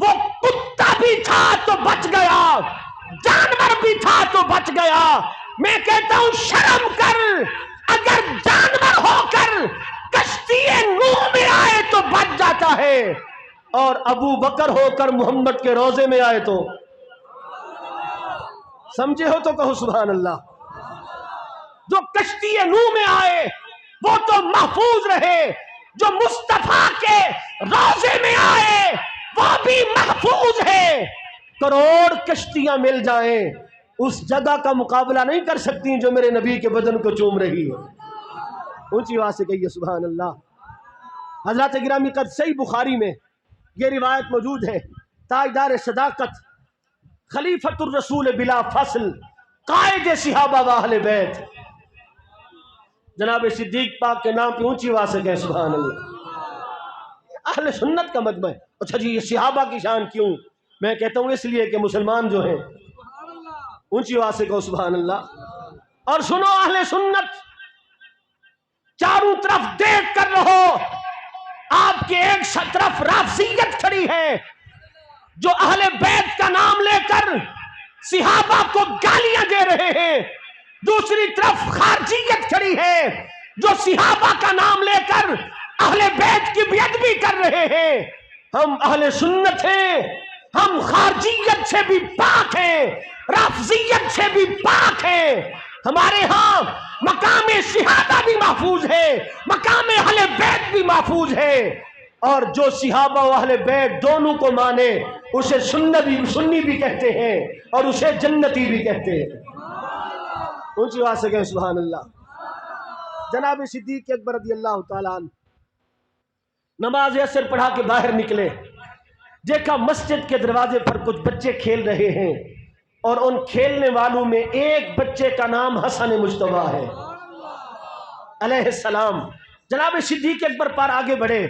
وہ کتا بھی تھا تو بچ گیا، جانور بھی تھا تو بچ گیا۔ میں کہتا ہوں شرم کر، اگر جانور ہو کر کشتی نوح میں آئے تو بچ جاتا ہے، اور ابو بکر ہو کر محمد کے روزے میں آئے تو سمجھے ہو تو کہو سبحان اللہ۔ جو کشتی نوح میں آئے وہ تو محفوظ رہے، جو مصطفیٰ کے روزے میں آئے وہ بھی محفوظ ہے۔ کروڑ کشتیاں مل جائیں اس جگہ کا مقابلہ نہیں کر سکتی جو میرے نبی کے بدن کو چوم رہی ہے۔ اونچی آواز سے کہیے سبحان اللہ۔ حضرات گرامی قدر صحیح بخاری میں یہ روایت موجود ہے، تاجدار صداقت، خلیفۃ الرسول بلا فصل، قائد صحابہ و اہل بیت، جناب صدیق پاک کے نام پہ اونچی آواز سے کہیں سبحان اللہ۔ اہل سنت کا مجمع ہے۔ اچھا جی یہ صحابہ کی شان کیوں؟ میں کہتا ہوں اس لیے کہ مسلمان جو ہیں، اونچی آواز سے کہو سبحان اللہ۔ اور سنو اہل سنت، چاروں طرف دیکھ کر رہو، آپ کے ایک طرف رافضیت کھڑی ہے جو اہل بیت کا نام لے کر صحابہ کو گالیاں دے رہے ہیں، دوسری طرف خارجیت کھڑی ہے جو صحابہ کا نام لے کر اہل بیت کی بے ادبی کر رہے ہیں۔ ہم اہل سنت ہیں، ہم خارجیت سے بھی پاک ہیں، رافضیت سے بھی پاک ہیں۔ ہمارے ہاں مقام شہادہ بھی محفوظ ہے، مقام اہل بیت بھی محفوظ ہے، اور جو صحابہ و اہل بیت دونوں کو مانے اسے سنی بھی کہتے ہیں اور اسے جنتی بھی کہتے ہیں۔ اونچی آواز سے کہیں سبحان اللہ۔ جناب صدیق اکبر رضی اللہ تعالیٰ عنہ نماز عصر پڑھا کے باہر نکلے، دیکھا مسجد کے دروازے پر کچھ بچے کھیل رہے ہیں، اور ان کھیلنے والوں میں ایک بچے کا نام حسن مجتبیٰ ہے علیہ السلام۔ جناب صدیق اکبر پر آگے بڑھے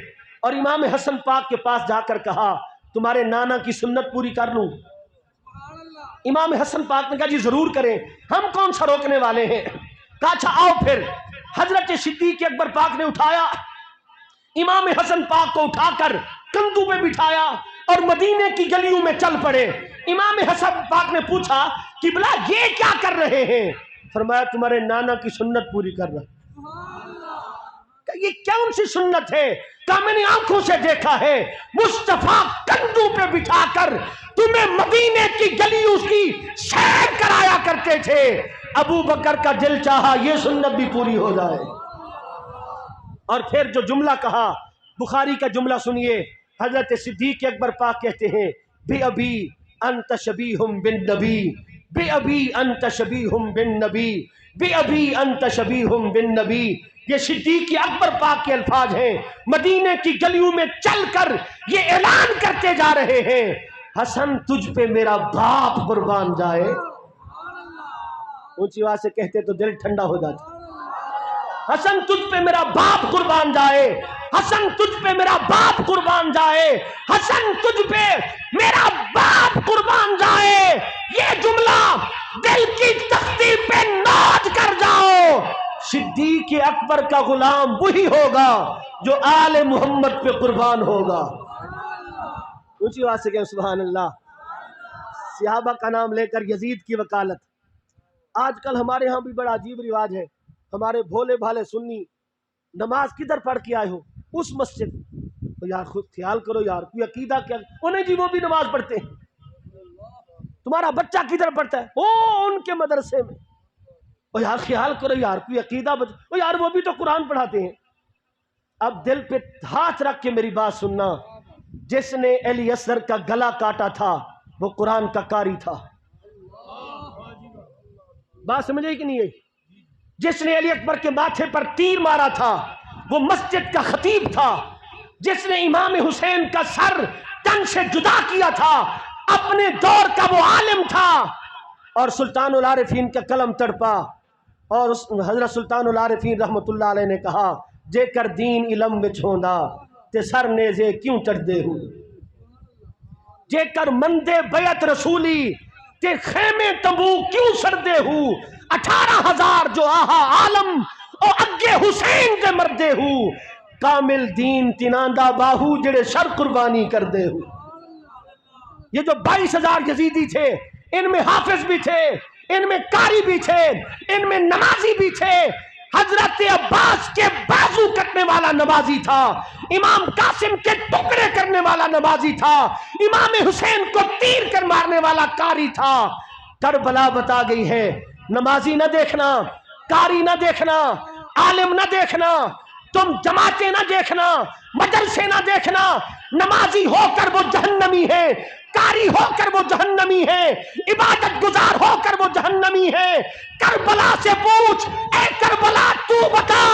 اور امام حسن پاک کے پاس جا کر کہا تمہارے نانا کی سنت پوری کر لوں؟ امام حسن پاک نے کہا جی ضرور کریں، ہم کون سا روکنے والے ہیں۔ کہا اچھا آؤ پھر۔ حضرت صدیق اکبر پاک نے اٹھایا، امام حسن پاک کو اٹھا کر کندھوں پہ بٹھایا اور مدینے کی گلیوں میں چل پڑے۔ امام حسن پاک نے پوچھا قبلہ یہ کیا کر رہے ہیں؟ فرمایا تمہارے نانا کی سنت پوری کر رہا۔ یہ کون سی سنت ہے؟ کہا میں نے آنکھوں سے دیکھا ہے، مصطفیٰ کندھوں پہ بٹھا کر تمہیں مدینے کی گلیوں کی سیر کرایا کرتے تھے۔ ابو بکر کا دل چاہا یہ سنت بھی پوری ہو جائے۔ اور پھر جو جملہ کہا، بخاری کا جملہ سنیے، حضرت صدیق اکبر پاک کہتے ہیں بے ابی انت شبیہم بالنبی، بے ابی انت شبیہم بالنبی، بے ابی انت شبیہم بالنبی۔ یہ صدیق اکبر پاک کے الفاظ ہیں، مدینے کی گلیوں میں چل کر یہ اعلان کرتے جا رہے ہیں حسن تجھ پہ میرا باپ قربان جائے۔ اونچی آواز سے کہتے تو دل ٹھنڈا ہو جاتا۔ حسن تجھ پہ میرا باپ قربان جائے، حسن تجھ پہ میرا باپ قربان جائے، حسن تجھ پہ میرا باپ قربان جائے، یہ جملہ دل کی تختی پہ نوٹ کر جاؤ۔ صدیق اکبر کا غلام وہی ہوگا جو آل محمد پہ قربان ہوگا۔ اونچی آواز سے کہیں سبحان اللہ۔ صحابہ کا نام لے کر یزید کی وکالت۔ آج کل ہمارے ہاں بھی بڑا عجیب رواج ہے، ہمارے بھولے بھالے سنی نماز کدھر پڑھ کے آئے ہو؟ اس مسجد۔ تو یار خود خیال کرو یار، کوئی عقیدہ کیا؟ انہیں جی وہ بھی نماز پڑھتے ہیں۔ تمہارا بچہ کدھر پڑھتا ہے؟ او ان کے مدرسے میں۔ او یار خیال کرو یار، کوئی عقیدہ او یار وہ بھی تو قرآن پڑھاتے ہیں۔ اب دل پہ ہاتھ رکھ کے میری بات سننا، جس نے علی اصغر کا گلا کاٹا تھا وہ قرآن کا قاری تھا۔ بات سمجھے کہ نہیں ہے؟ جس نے علی اکبر کے ماتھے پر تیر مارا تھا وہ مسجد کا خطیب تھا۔ جس نے امام حسین کا سر تن سے جدا کیا تھا اپنے دور کا وہ عالم تھا۔ اور سلطان العارفین کا قلم تڑپا اور حضرت سلطان العارفین رحمت اللہ علیہ نے کہا جے کر دین علم وچ ہوندا تے سر نیزے کیوں چڑھدے ہو، جے کر مندے بیعت رسولی تے خیمے تمبو کیوں سردے ہو، 18,000 جو آہا عالم او اگے حسین دے مردے ہو، کامل دین تیناندا باہو جڑے سر قربانی کر دے ہو۔ یہ جو 22,000 یزیدی تھے ان میں حافظ بھی تھے، ان میں قاری بھی تھے، ان میں نمازی بھی تھے۔ حضرت عباس کے بازو کٹنے والا نمازی تھا، امام قاسم کے ٹکڑے کرنے والا نمازی تھا، امام حسین کو تیر کر مارنے والا قاری تھا۔ کربلا بتا گئی ہے، نمازی نہ دیکھنا، قاری نہ دیکھنا، عالم نہ دیکھنا، تم جماعتیں نہ دیکھنا، مدرسے نہ دیکھنا، نمازی ہو کر وہ جہنمی ہے، قاری ہو کر وہ جہنمی ہے، عبادت گزار ہو کر وہ جہنمی ہے۔ کربلا سے پوچھ اے کربلا تو بتا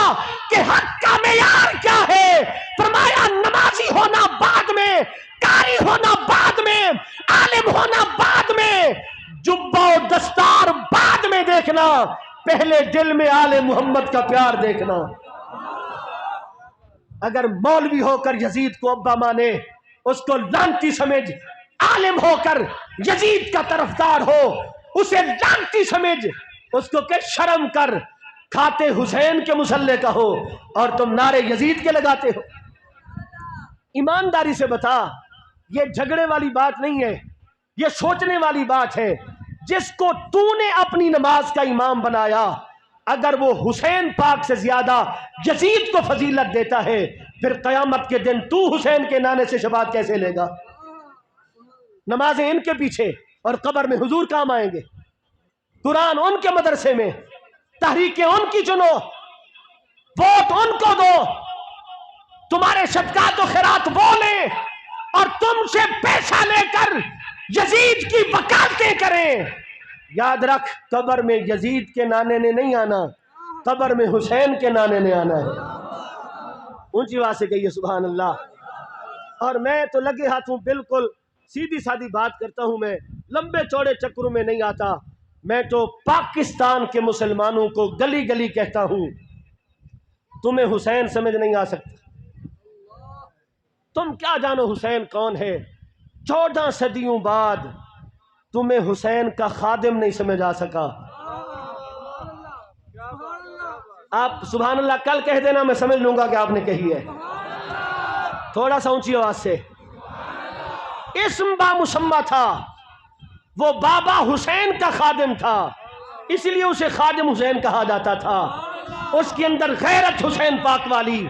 کہ حق کا معیار کیا ہے؟ فرمایا نمازی ہونا بعد میں، قاری ہونا بعد میں، عالم ہونا بعد میں، جبہ و دستار بعد میں دیکھنا، پہلے دل میں آل محمد کا پیار دیکھنا۔ اگر مولوی ہو کر یزید کو ابا مانے اس کو لعنتی سمجھ، عالم ہو کر یزید کا طرفدار ہو اسے لعنتی سمجھ، اس کو کہ شرم کر، کھاتے حسین کے مسلح کا ہو اور تم نعرے یزید کے لگاتے ہو۔ ایمانداری سے بتا، یہ جھگڑے والی بات نہیں ہے، یہ سوچنے والی بات ہے۔ جس کو تو نے اپنی نماز کا امام بنایا، اگر وہ حسین پاک سے زیادہ یزید کو فضیلت دیتا ہے، پھر قیامت کے دن تو حسین کے نانے سے شفاعت کیسے لے گا؟ نمازیں ان کے پیچھے اور قبر میں حضور کام آئیں گے، قرآن ان کے مدرسے میں، تحریکیں ان کی چنو، ووٹ ان کو دو، تمہارے صدقات و خیرات وہ لیں اور تم سے پیسہ لے کر یزید کی وکالتیں کریں۔ یاد رکھ، قبر میں یزید کے نانے نے نہیں آنا، قبر میں حسین کے نانے نے آنا ہے۔ اونچی آواز سے کہیے سبحان اللہ۔ اور میں تو لگے ہاتھوں بالکل سیدھی سادھی بات کرتا ہوں، میں لمبے چوڑے چکروں میں نہیں آتا۔ میں تو پاکستان کے مسلمانوں کو گلی گلی کہتا ہوں، تمہیں حسین سمجھ نہیں آ سکتا۔ تم کیا جانو حسین کون ہے؟ 14 صدیوں بعد تمہیں حسین کا خادم نہیں سمجھ آ سکا۔ آپ سبحان اللہ کل کہہ دینا، میں سمجھ لوں گا کہ آپ نے کہی ہے۔ تھوڑا سا اونچی آواز سے۔ اسم با مسمہ تھا، وہ بابا حسین کا خادم تھا، اس لیے اسے خادم حسین کہا جاتا تھا۔ اس کے اندر غیرت حسین پاک والی،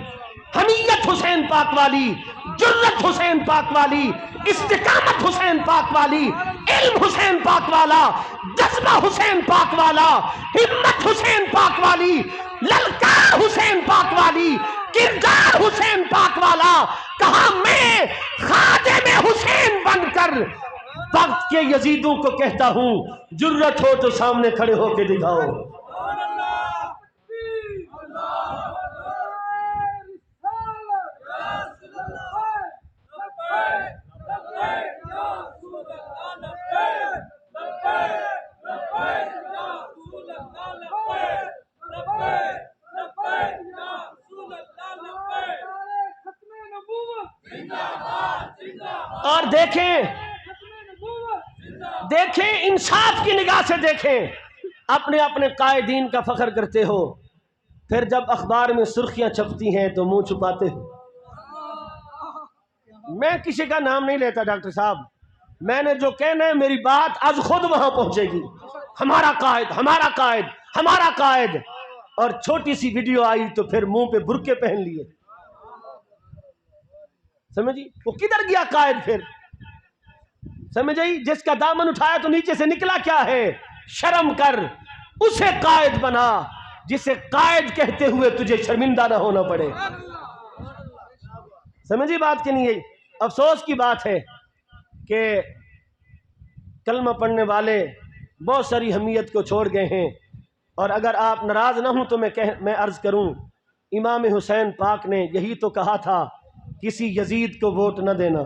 حمیت حسین پاک والی، جرت حسین پاک والی، استقامت حسین پاک والی، علم حسین پاک والا، جذبہ حسین پاک والا، ہمت حسین پاک والی، للکار حسین پاک والی، کردار حسین پاک والا۔ کہا میں خادم حسین بن کر وقت کے یزیدوں کو کہتا ہوں، جرت ہو تو سامنے کھڑے ہو کے دکھاؤ۔ دیکھیں دیکھیں انصاف کی نگاہ سے دیکھیں. اپنے اپنے قائدین کا فخر کرتے ہو، پھر جب اخبار میں سرخیاں چھپتی ہیں تو منہ چھپاتے ہو. میں کسی کا نام نہیں لیتا ڈاکٹر صاحب، میں نے جو کہنا ہے میری بات آج خود وہاں پہنچے گی. ہمارا قائد، ہمارا قائد، ہمارا قائد، اور چھوٹی سی ویڈیو آئی تو پھر منہ پہ برقعے پہن لیے. سمجھی؟ وہ کدھر گیا قائد پھر؟ سمجھ آئی؟ جس کا دامن اٹھایا تو نیچے سے نکلا کیا ہے؟ شرم کر، اسے قائد بنا جسے قائد کہتے ہوئے تجھے شرمندہ نہ ہونا پڑے. سمجھی بات کہ نہیں ہے؟ افسوس کی بات ہے کہ کلمہ پڑھنے والے بہت ساری اہمیت کو چھوڑ گئے ہیں. اور اگر آپ ناراض نہ ہوں تو میں عرض کروں، امام حسین پاک نے یہی تو کہا تھا، کسی یزید کو ووٹ نہ دینا.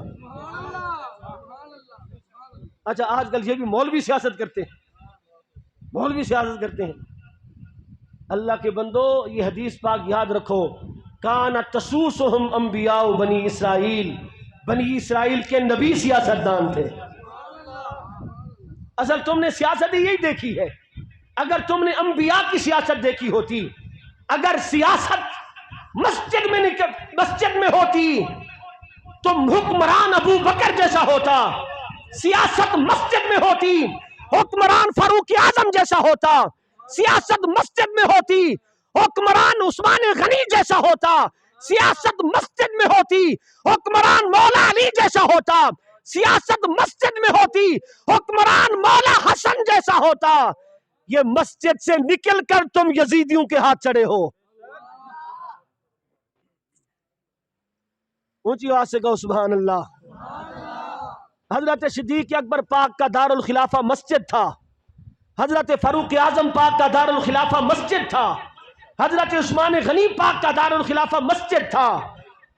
اچھا آج کل یہ بھی مولوی سیاست کرتے ہیں، مولوی سیاست کرتے ہیں. اللہ کے بندو یہ حدیث پاک یاد رکھو، کان تسوسہم انبیاء بنی اسرائیل، بنی اسرائیل کے نبی سیاست دان تھے. اصل تم نے سیاست یہی دیکھی ہے. اگر تم نے انبیاء کی سیاست دیکھی ہوتی، اگر سیاست مسجد میں ہوتی تو حکمران ابو بکر جیسا ہوتا، سیاست مسجد میں ہوتی حکمران فاروق اعظم جیسا ہوتا، سیاست مسجد میں ہوتی حکمران عثمان غنی جیسا ہوتا، سیاست مسجد میں ہوتی حکمران مولا علی جیسا ہوتا، سیاست مسجد میں ہوتی حکمران مولا حسن جیسا ہوتا. یہ مسجد سے نکل کر تم یزیدیوں کے ہاتھ چڑھے ہو. اونچی آواز سے کہو سبحان اللہ. حضرت صدیق اکبر پاک کا دارالخلافہ مسجد تھا، حضرت فاروق اعظم پاک کا دارالخلافہ مسجد تھا، حضرت عثمان غنی پاک کا دارالخلافہ مسجد تھا،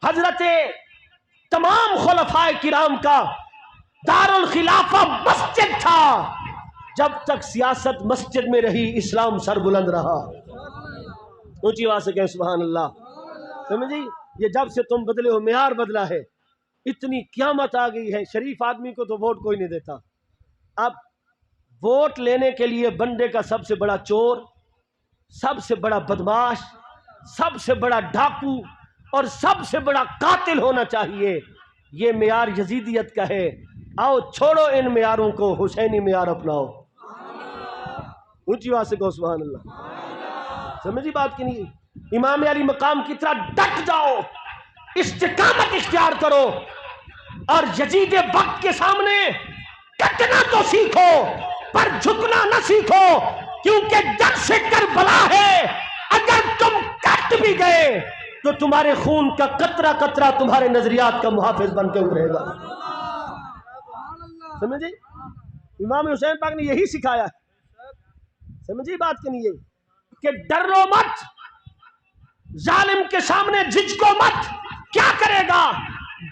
حضرت تمام خلفائے کرام کا دارالخلافہ مسجد تھا. جب تک سیاست مسجد میں رہی اسلام سر بلند رہا. اونچی آواز سے کہیں سبحان اللہ. سمجھی؟ یہ جب سے تم بدلے ہو معیار بدلا ہے. اتنی قیامت آ گئی ہے، شریف آدمی کو تو ووٹ کوئی نہیں دیتا. اب ووٹ لینے کے لیے بندے کا سب سے بڑا چور، سب سے بڑا بدماش، سب سے بڑا ڈاکو اور سب سے بڑا قاتل ہونا چاہیے. یہ معیار یزیدیت کا ہے. آؤ چھوڑو ان معیاروں کو، حسینی معیار اپناؤ. اونچی آواز سے کہو سبحان اللہ. سمجھی بات کی نہیں؟ امام علی مقام کی طرح ڈٹ جاؤ، استقامت اختیار کرو، اور یزید وقت کے سامنے ڈٹنا تو سیکھو پر جھکنا نہ سیکھو، کیونکہ ڈر سے کربلا ہے. اگر تم کٹ بھی گئے تو تمہارے خون کا قطرہ قطرہ تمہارے نظریات کا محافظ بن کے ابھرے گا. سمجھے؟ امام حسین پاک نے یہی سکھایا. سمجھی بات کی نہیں ہے کہ ڈرو مت، ظالم کے سامنے جھجکو مت. کیا کرے گا؟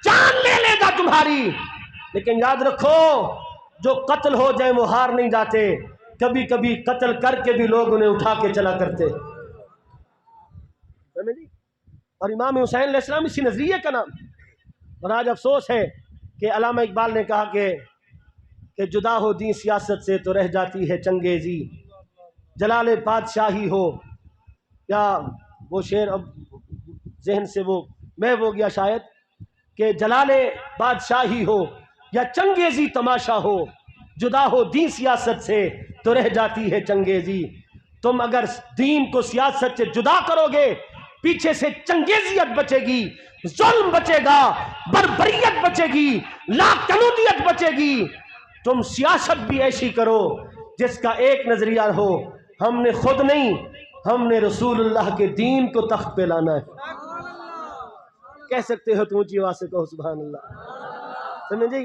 جان لے لے گا تمہاری. لیکن یاد رکھو، جو قتل ہو جائیں وہ ہار نہیں جاتے. کبھی کبھی قتل کر کے بھی لوگ انہیں اٹھا کے چلا کرتے. سمجھی؟ اور امام حسین علیہ السلام اسی نظریے کا نام. اور آج افسوس ہے کہ علامہ اقبال نے کہا کہ جدا ہو دین سیاست سے تو رہ جاتی ہے چنگیزی. جلال بادشاہی ہو، یا وہ شعر اب ذہن سے وہ محو ہو گیا شاید، کہ جلال بادشاہی ہو یا چنگیزی تماشا ہو، جدا ہو دین سیاست سے تو رہ جاتی ہے چنگیزی. تم اگر دین کو سیاست سے جدا کرو گے، پیچھے سے چنگیزیت بچے گی، ظلم بچے گا، بربریت بچے گی، لاقنودیت بچے گی. تم سیاست بھی ایسی کرو جس کا ایک نظریہ ہو، ہم نے خود نہیں، ہم نے رسول اللہ کے دین کو تخت پہ لانا ہے. کہہ سکتے ہو تو اونچی آواز سے کہو سبحان اللہ. سمجھے؟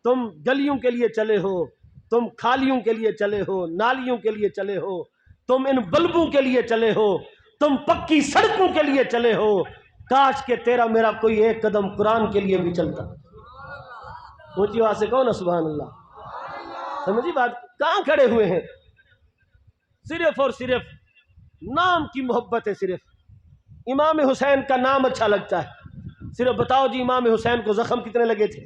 تم گلیوں کے لیے چلے ہو، تم کھالیوں کے لیے چلے ہو، نالیوں کے لیے چلے ہو، تم ان بلبوں کے لیے چلے ہو، تم پکی سڑکوں کے لیے چلے ہو. کاش کہ تیرا میرا کوئی ایک قدم قرآن کے لیے بھی چلتا. اونچی آواز سے کہو نا سبحان اللہ. سمجھی بات؟ کہاں کھڑے ہوئے ہیں؟ صرف اور صرف نام کی محبت ہے. صرف امام حسین کا نام اچھا لگتا ہے. صرف بتاؤ جی امام حسین کو زخم کتنے لگے تھے؟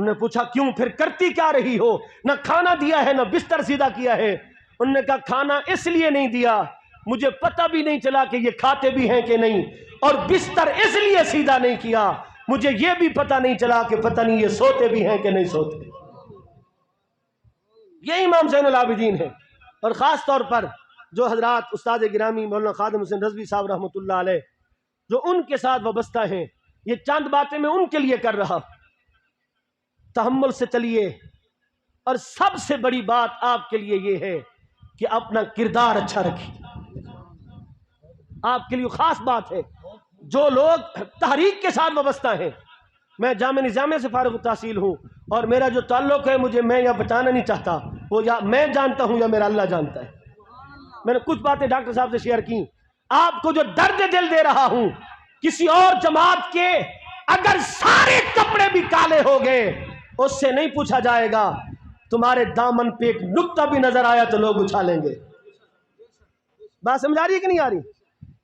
انہوں نے پوچھا کیوں، پھر کرتی کیا رہی ہو؟ نہ کھانا دیا ہے نہ بستر سیدھا کیا ہے۔ انہوں نے کہا کھانا اس لیے نہیں دیا، مجھے پتہ بھی نہیں چلا کہ یہ کھاتے بھی ہیں کہ نہیں، اور بستر اس لیے سیدھا نہیں کیا، مجھے یہ بھی پتہ نہیں چلا کہ پتہ نہیں یہ سوتے بھی ہیں کہ نہیں سوتے۔ یہ امام زین العابدین ہے۔ اور خاص طور پر جو حضرات استاد گرامی مولانا خادم حسین رضوی صاحب رحمۃ اللہ علیہ جو ان کے ساتھ وابستہ ہیں، یہ چند باتیں میں ان کے لیے کر رہا، تحمل سے چلیے۔ اور سب سے بڑی بات آپ کے لیے یہ ہے کہ اپنا کردار اچھا رکھیے۔ آپ کے لیے خاص بات ہے، جو لوگ تحریک کے ساتھ وابستہ ہیں، میں جامعہ نظامیہ سے فارغ التحصیل ہوں، اور میرا جو تعلق ہے مجھے میں یہ بتانا نہیں چاہتا، وہ یا میں جانتا ہوں یا میرا اللہ جانتا ہے۔ میں نے کچھ باتیں ڈاکٹر صاحب سے شیئر کی۔ آپ کو جو درد دل دے رہا ہوں، کسی اور جماعت کے اگر سارے کپڑے بھی کالے ہو گئے، اس سے نہیں پوچھا جائے گا تمہارے دامن پہ ایک نقطہ بھی نظر آیا تو لوگ اچھالیں گے۔ بات سمجھ آ رہی ہے کہ نہیں آ رہی؟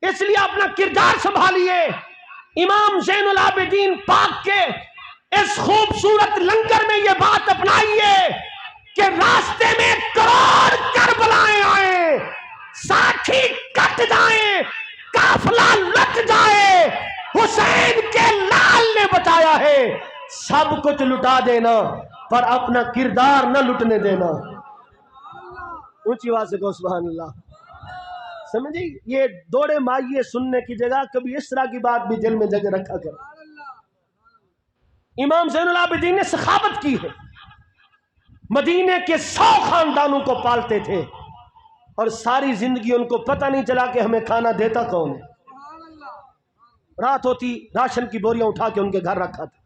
اس لیے اپنا کردار سنبھالیے۔ امام زین العابدین پاک کے اس خوبصورت لنگر میں یہ بات اپنائیے کہ راستے میں کروڑ کربلائیں آئیں، ساتھی کٹ جائیں، قافلہ لٹ جائے، حسین کے لال نے بتایا ہے سب کچھ لٹا دینا پر اپنا کردار نہ لٹنے دینا۔ اونچی آواز سے کہو سبحان اللہ۔ سمجھے؟ یہ دوڑے مائیے سننے کی جگہ کبھی اس طرح کی بات بھی دل میں جگہ رکھا کر۔ امام زین العابدین نے سخاوت کی ہے، مدینے کے 100 خاندانوں کو پالتے تھے، اور ساری زندگی ان کو پتہ نہیں چلا کہ ہمیں کھانا دیتا کون ہے۔ رات ہوتی راشن کی بوریاں اٹھا کے ان کے گھر رکھا تھا،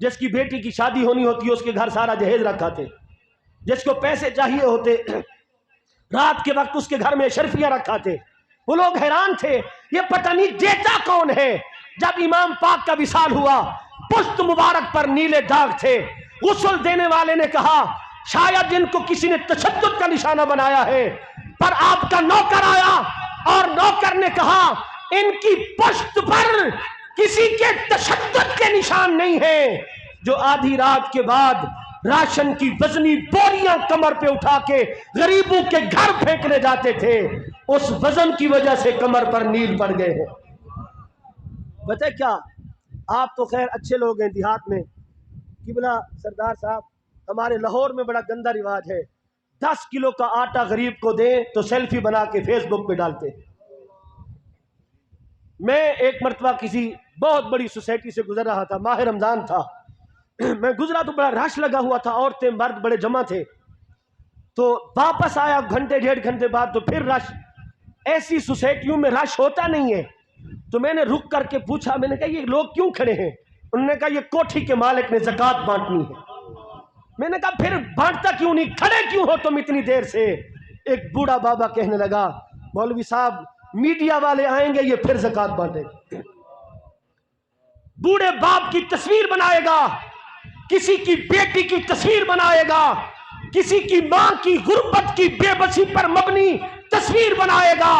جس کی بیٹی کی شادی ہونی ہوتی اس کے گھر سارا جہیز رکھا تھے، جس کو پیسے چاہیے ہوتے رات کے وقت اس کے گھر میں اشرفیہ رکھا تھے۔ وہ لوگ حیران تھے یہ پتہ نہیں دیتا کون ہے۔ جب امام پاک کا وصال ہوا، پشت مبارک پر نیلے داغ تھے۔ غسل دینے والے نے کہا شاید ان کو کسی نے تشدد کا نشانہ بنایا ہے، پر آپ کا نوکر آیا اور نوکر نے کہا ان کی پشت پر کسی کے تشدد کے نشان نہیں ہیں۔ جو آدھی رات کے بعد راشن کی وزنی بوریاں کمر پہ اٹھا کے غریبوں کے گھر پھینکنے جاتے تھے، اس وزن کی وجہ سے کمر پر نیل پڑ گئے ہیں۔ پتہ کیا، آپ تو خیر اچھے لوگ ہیں دیہات میں، قبلہ سردار صاحب ہمارے لاہور میں بڑا گندا رواج ہے، 10 کلو کا آٹا غریب کو دیں تو سیلفی بنا کے فیس بک پہ ڈالتے۔ میں ایک مرتبہ کسی بہت بڑی سوسائٹی سے گزر رہا تھا، ماہ رمضان تھا، میں گزرا تو بڑا رش لگا ہوا تھا، عورتیں مرد بڑے جمع تھے، تو واپس آیا گھنٹے 1.5 گھنٹے بعد تو پھر رش۔ ایسی سوسائٹیوں میں رش ہوتا نہیں ہے، تو میں نے رک کر کے پوچھا، میں نے کہا یہ لوگ کیوں کھڑے ہیں؟ انہوں نے کہا یہ کوٹھی کے مالک نے زکوٰۃ بانٹنی ہے۔ میں نے کہا پھر بانٹتا کیوں نہیں، کھڑے کیوں ہو تم اتنی دیر سے؟ ایک بوڑھا بابا کہنے لگا مولوی صاحب میڈیا والے آئیں گے یہ پھر زکوٰۃ بانٹے گا۔ بوڑھے باپ کی تصویر بنائے گا، کسی کی بیٹی کی تصویر بنائے گا، کسی کی ماں کی غربت کی بے بسی پر مبنی تصویر بنائے گا،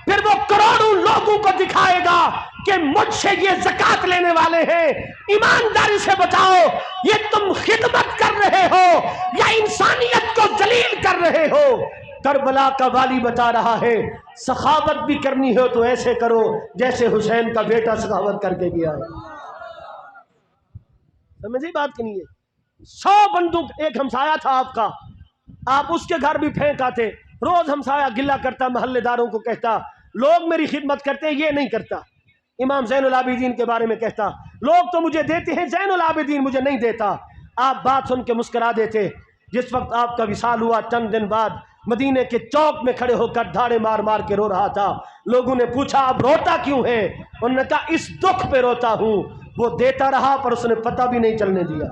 پھر وہ کروڑوں لوگوں کو دکھائے گا کہ مجھ سے یہ زکوٰۃ لینے والے ہیں، ایمانداری سے بتاؤ یہ تم خدمت کر رہے ہو یا انسانیت کو ذلیل کر رہے ہو؟ کربلا کا والی بتا رہا ہے سخاوت بھی کرنی ہو تو ایسے کرو جیسے حسین کا بیٹا سخاوت کر کے گیا ہے۔ سمجھے بات کی نہیں ہے؟ 100 بندوق، ایک ہمسایا تھا آپ کا، آپ اس کے گھر بھی پھینک آتے، روز ہمسایا گلہ کرتا، محلے داروں کو کہتا لوگ میری خدمت کرتے ہیں یہ نہیں کرتا۔ امام زین العابدین کے بارے میں کہتا لوگ تو مجھے دیتے ہیں، زین العابدین مجھے نہیں دیتا۔ آپ بات سن کے مسکرا دیتے۔ جس وقت آپ کا وصال ہوا چند دن بعد مدینے کے چوک میں کھڑے ہو کر دھاڑے مار مار کے رو رہا تھا۔ لوگوں نے پوچھا اب روتا کیوں ہے؟ انہوں نے کہا اس دکھ پہ روتا ہوں، وہ دیتا رہا پر اس نے پتہ بھی نہیں چلنے دیا۔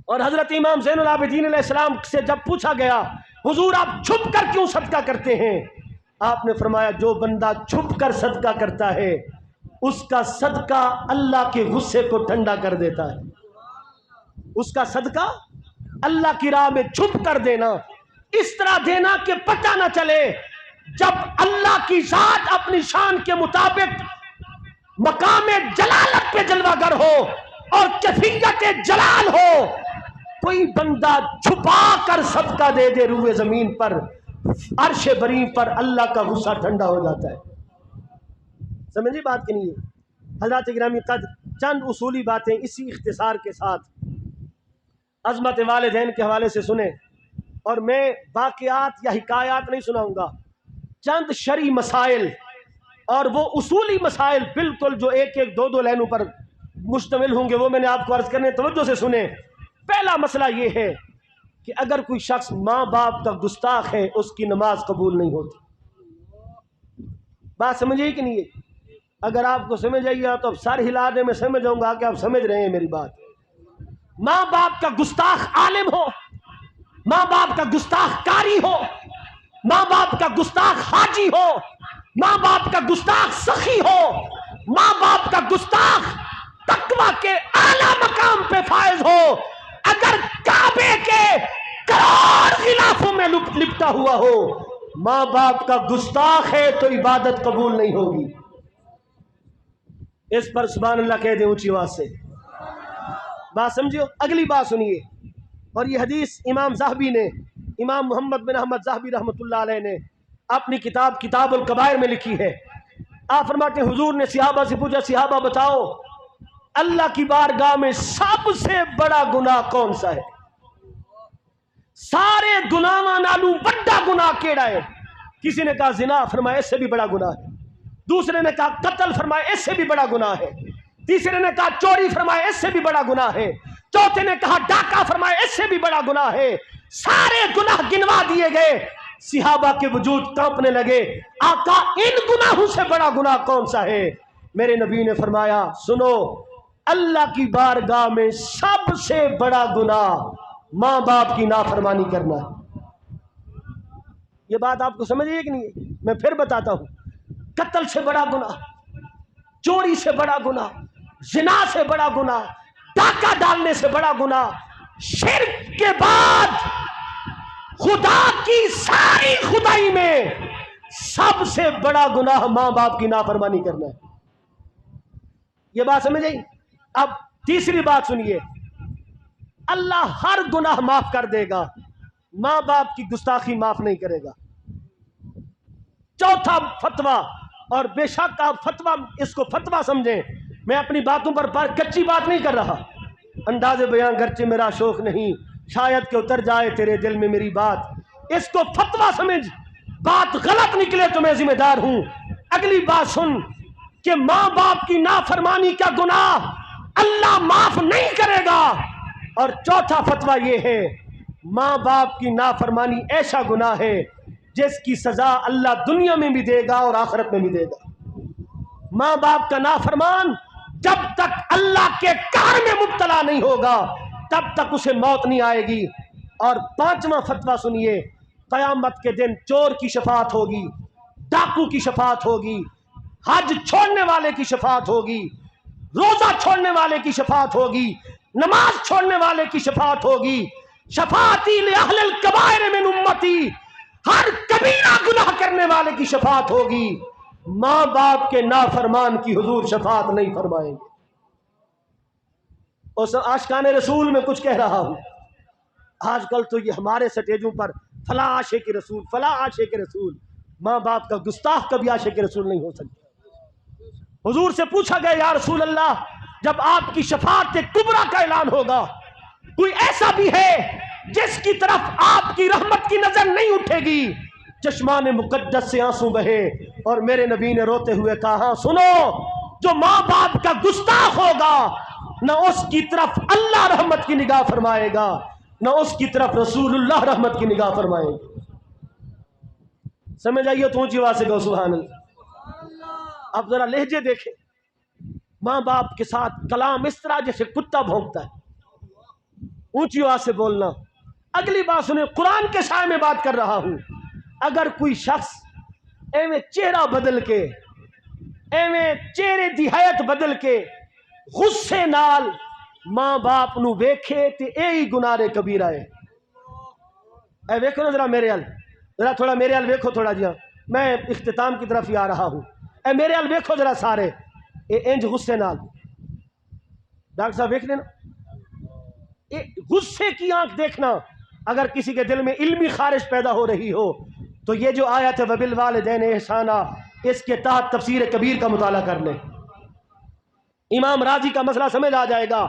اور حضرت امام زین العابدین علیہ السلام سے جب پوچھا گیا حضور آپ چھپ کر کیوں صدقہ کرتے ہیں؟ آپ نے فرمایا جو بندہ چھپ کر صدقہ کرتا ہے اس کا صدقہ اللہ کے غصے کو ٹھنڈا کر دیتا ہے۔ اس کا صدقہ اللہ کی راہ میں چھپ کر دینا، اس طرح دینا کہ پتہ نہ چلے۔ جب اللہ کی ذات اپنی شان کے مطابق مقام جلالت پہ جلوہ گر ہو اور کیفیت جلال ہو، کوئی بندہ چھپا کر صدقہ دے دے روئے زمین پر، عرش بری پر اللہ کا غصہ ٹھنڈا ہو جاتا ہے۔ سمجھے بات کہ نہیں ہے؟ حضرات گرامی قدر، چند اصولی باتیں اسی اختصار کے ساتھ عظمت والدین کے حوالے سے سنیں، اور میں واقعات یا حکایات نہیں سناؤں گا، چند شرعی مسائل اور وہ اصولی مسائل بالکل جو ایک ایک دو دو لائنوں پر مشتمل ہوں گے، وہ میں نے آپ کو عرض کرنے، توجہ سے سنیں۔ پہلا مسئلہ یہ ہے کہ اگر کوئی شخص ماں باپ کا گستاخ ہے، اس کی نماز قبول نہیں ہوتی۔ بات سمجھے کہ نہیں ہے؟ اگر آپ کو سمجھ آئی تو اب سر ہلانے میں سمجھ آؤں گا کہ آپ سمجھ رہے ہیں میری بات۔ ماں باپ کا گستاخ عالم ہو، ماں باپ کا گستاخ قاری ہو، ماں باپ کا گستاخ حاجی ہو، ماں باپ کا گستاخ سخی ہو، ماں باپ کا گستاخ تقوی کے اعلیٰ مقام پہ فائز ہو، اگر کعبے کے کروڑ غلافوں میں لپٹا ہوا ہو، ماں باپ کا گستاخ ہے تو عبادت قبول نہیں ہوگی۔ اس پر سبحان اللہ کہہ دیں اونچی آواز سے۔ بات سمجھو؟ اگلی بات سنیے، اور یہ حدیث امام زاہبی نے، امام محمد بن احمد زاہبی رحمۃ اللہ علیہ نے اپنی کتاب الکبائر میں لکھی ہے۔ آپ فرماتے ہیں حضور نے صحابہ سے پوچھا، صحابہ بتاؤ اللہ کی بارگاہ میں سب سے بڑا گناہ کون سا ہے؟ سارے گناہاں نالوں بڑا گناہ کیڑا ہے؟ کسی نے کہا زنا، فرمایا اس سے بھی بڑا گناہ ہے۔ دوسرے نے کہا قتل، فرمایا اس سے بھی بڑا گناہ ہے۔ تیسرے نے کہا چوری، فرمایا اس سے بھی بڑا گناہ ہے۔ چوتھے نے کہا ڈاکہ، فرمایا اس سے بھی بڑا گناہ ہے۔ سارے گناہ گنوا دیے گئے، صحابہ کے وجود کانپنے لگے، آقا ان گناہوں سے بڑا گناہ کون سا ہے؟ میرے نبی نے فرمایا سنو، اللہ کی بارگاہ میں سب سے بڑا گناہ ماں باپ کی نافرمانی کرنا ہے۔ یہ بات آپ کو سمجھ آئی کہ نہیں؟ میں پھر بتاتا ہوں، قتل سے بڑا گناہ، چوری سے بڑا گناہ، زنا سے بڑا گناہ، ڈاکہ ڈالنے سے بڑا گناہ، شرک کے بعد خدا کی ساری خدائی میں سب سے بڑا گناہ ماں باپ کی نافرمانی کرنا ہے۔ یہ بات سمجھ آئی؟ اب تیسری بات سنیے، اللہ ہر گناہ معاف کر دے گا، ماں باپ کی گستاخی معاف نہیں کرے گا۔ چوتھا فتویٰ، اور بے شک آپ فتویٰ اس کو فتویٰ سمجھیں، میں اپنی باتوں پر کچی بات نہیں کر رہا، انداز بیان گرچہ میرا شوق نہیں، شاید کہ اتر جائے تیرے دل میں میری بات، اس کو فتویٰ سمجھ، بات غلط نکلے تو میں ذمہ دار ہوں۔ اگلی بات سن کہ ماں باپ کی نافرمانی کا گناہ اللہ معاف نہیں کرے گا، اور چوتھا فتویٰ یہ ہے ماں باپ کی نافرمانی ایسا گناہ ہے جس کی سزا اللہ دنیا میں بھی دے گا اور آخرت میں بھی دے گا۔ ماں باپ کا نافرمان جب تک اللہ کے کار میں مبتلا نہیں ہوگا تب تک اسے موت نہیں آئے گی۔ اور پانچواں فتویٰ سنیے، قیامت کے دن چور کی شفاعت ہوگی، ڈاکو کی شفاعت ہوگی، حج چھوڑنے والے کی شفاعت ہوگی، روزہ چھوڑنے والے کی شفاعت ہوگی، نماز چھوڑنے والے کی شفاعت ہوگی، شفاعتی لأہل الکبائر من امتی، ہر کبیرہ گناہ کرنے والے کی شفاعت ہوگی، ماں باپ کے نافرمان کی حضور شفاعت نہیں فرمائیں گے۔ اور عاشقان رسول میں کچھ کہہ رہا ہوں، آج کل تو یہ ہمارے سٹیجوں پر فلاں عاشق رسول، فلاں عاشق رسول، ماں باپ کا گستاخ کبھی عاشق رسول نہیں ہو سکتا۔ حضور سے پوچھا گیا یا رسول اللہ جب آپ کی شفاعت کبریٰ کا اعلان ہوگا کوئی ایسا بھی ہے جس کی طرف آپ کی رحمت کی نظر نہیں اٹھے گی؟ چشمان مقدس سے آنسو بہے اور میرے نبی نے روتے ہوئے کہا ہاں سنو، جو ماں باپ کا گستاخ ہوگا نہ اس کی طرف اللہ رحمت کی نگاہ فرمائے گا نہ اس کی طرف رسول اللہ رحمت کی نگاہ فرمائے گا۔ سمجھ آئیے تو اونچی آواز سے کہو سبحان اللہ۔ اب ذرا لہجے دیکھیں، ماں باپ کے ساتھ کلام اس طرح جیسے کتا بھونکتا ہے، اونچی آواز سے بولنا۔ اگلی بات سنیں، قرآن کے سائے میں بات کر رہا ہوں، اگر کوئی شخص ایویں چہرہ بدل کے، ایویں چہرے دی حیت بدل کے غصے نال ماں باپ نو ویکھے تے یہی گناہ کبیرہ ہے۔ اے ویکھو نا ذرا میرے حل، ذرا تھوڑا میرے حل ویکھو تھوڑا جہاں، میں اختتام کی طرف ہی آ رہا ہوں۔ اے میرے حل ویکھو ذرا سارے، اے انج غصے نال ڈاکٹر صاحب دیکھ لینا، غصے کی آنکھ دیکھنا اگر کسی کے دل میں علمی خارش پیدا ہو رہی ہو تو یہ جو آیت ہے وبالوالدین احسانا، اس کے تحت تفسیر کبیر کا مطالعہ کر لیں، امام راضی کا مسئلہ سمجھ آ جائے گا۔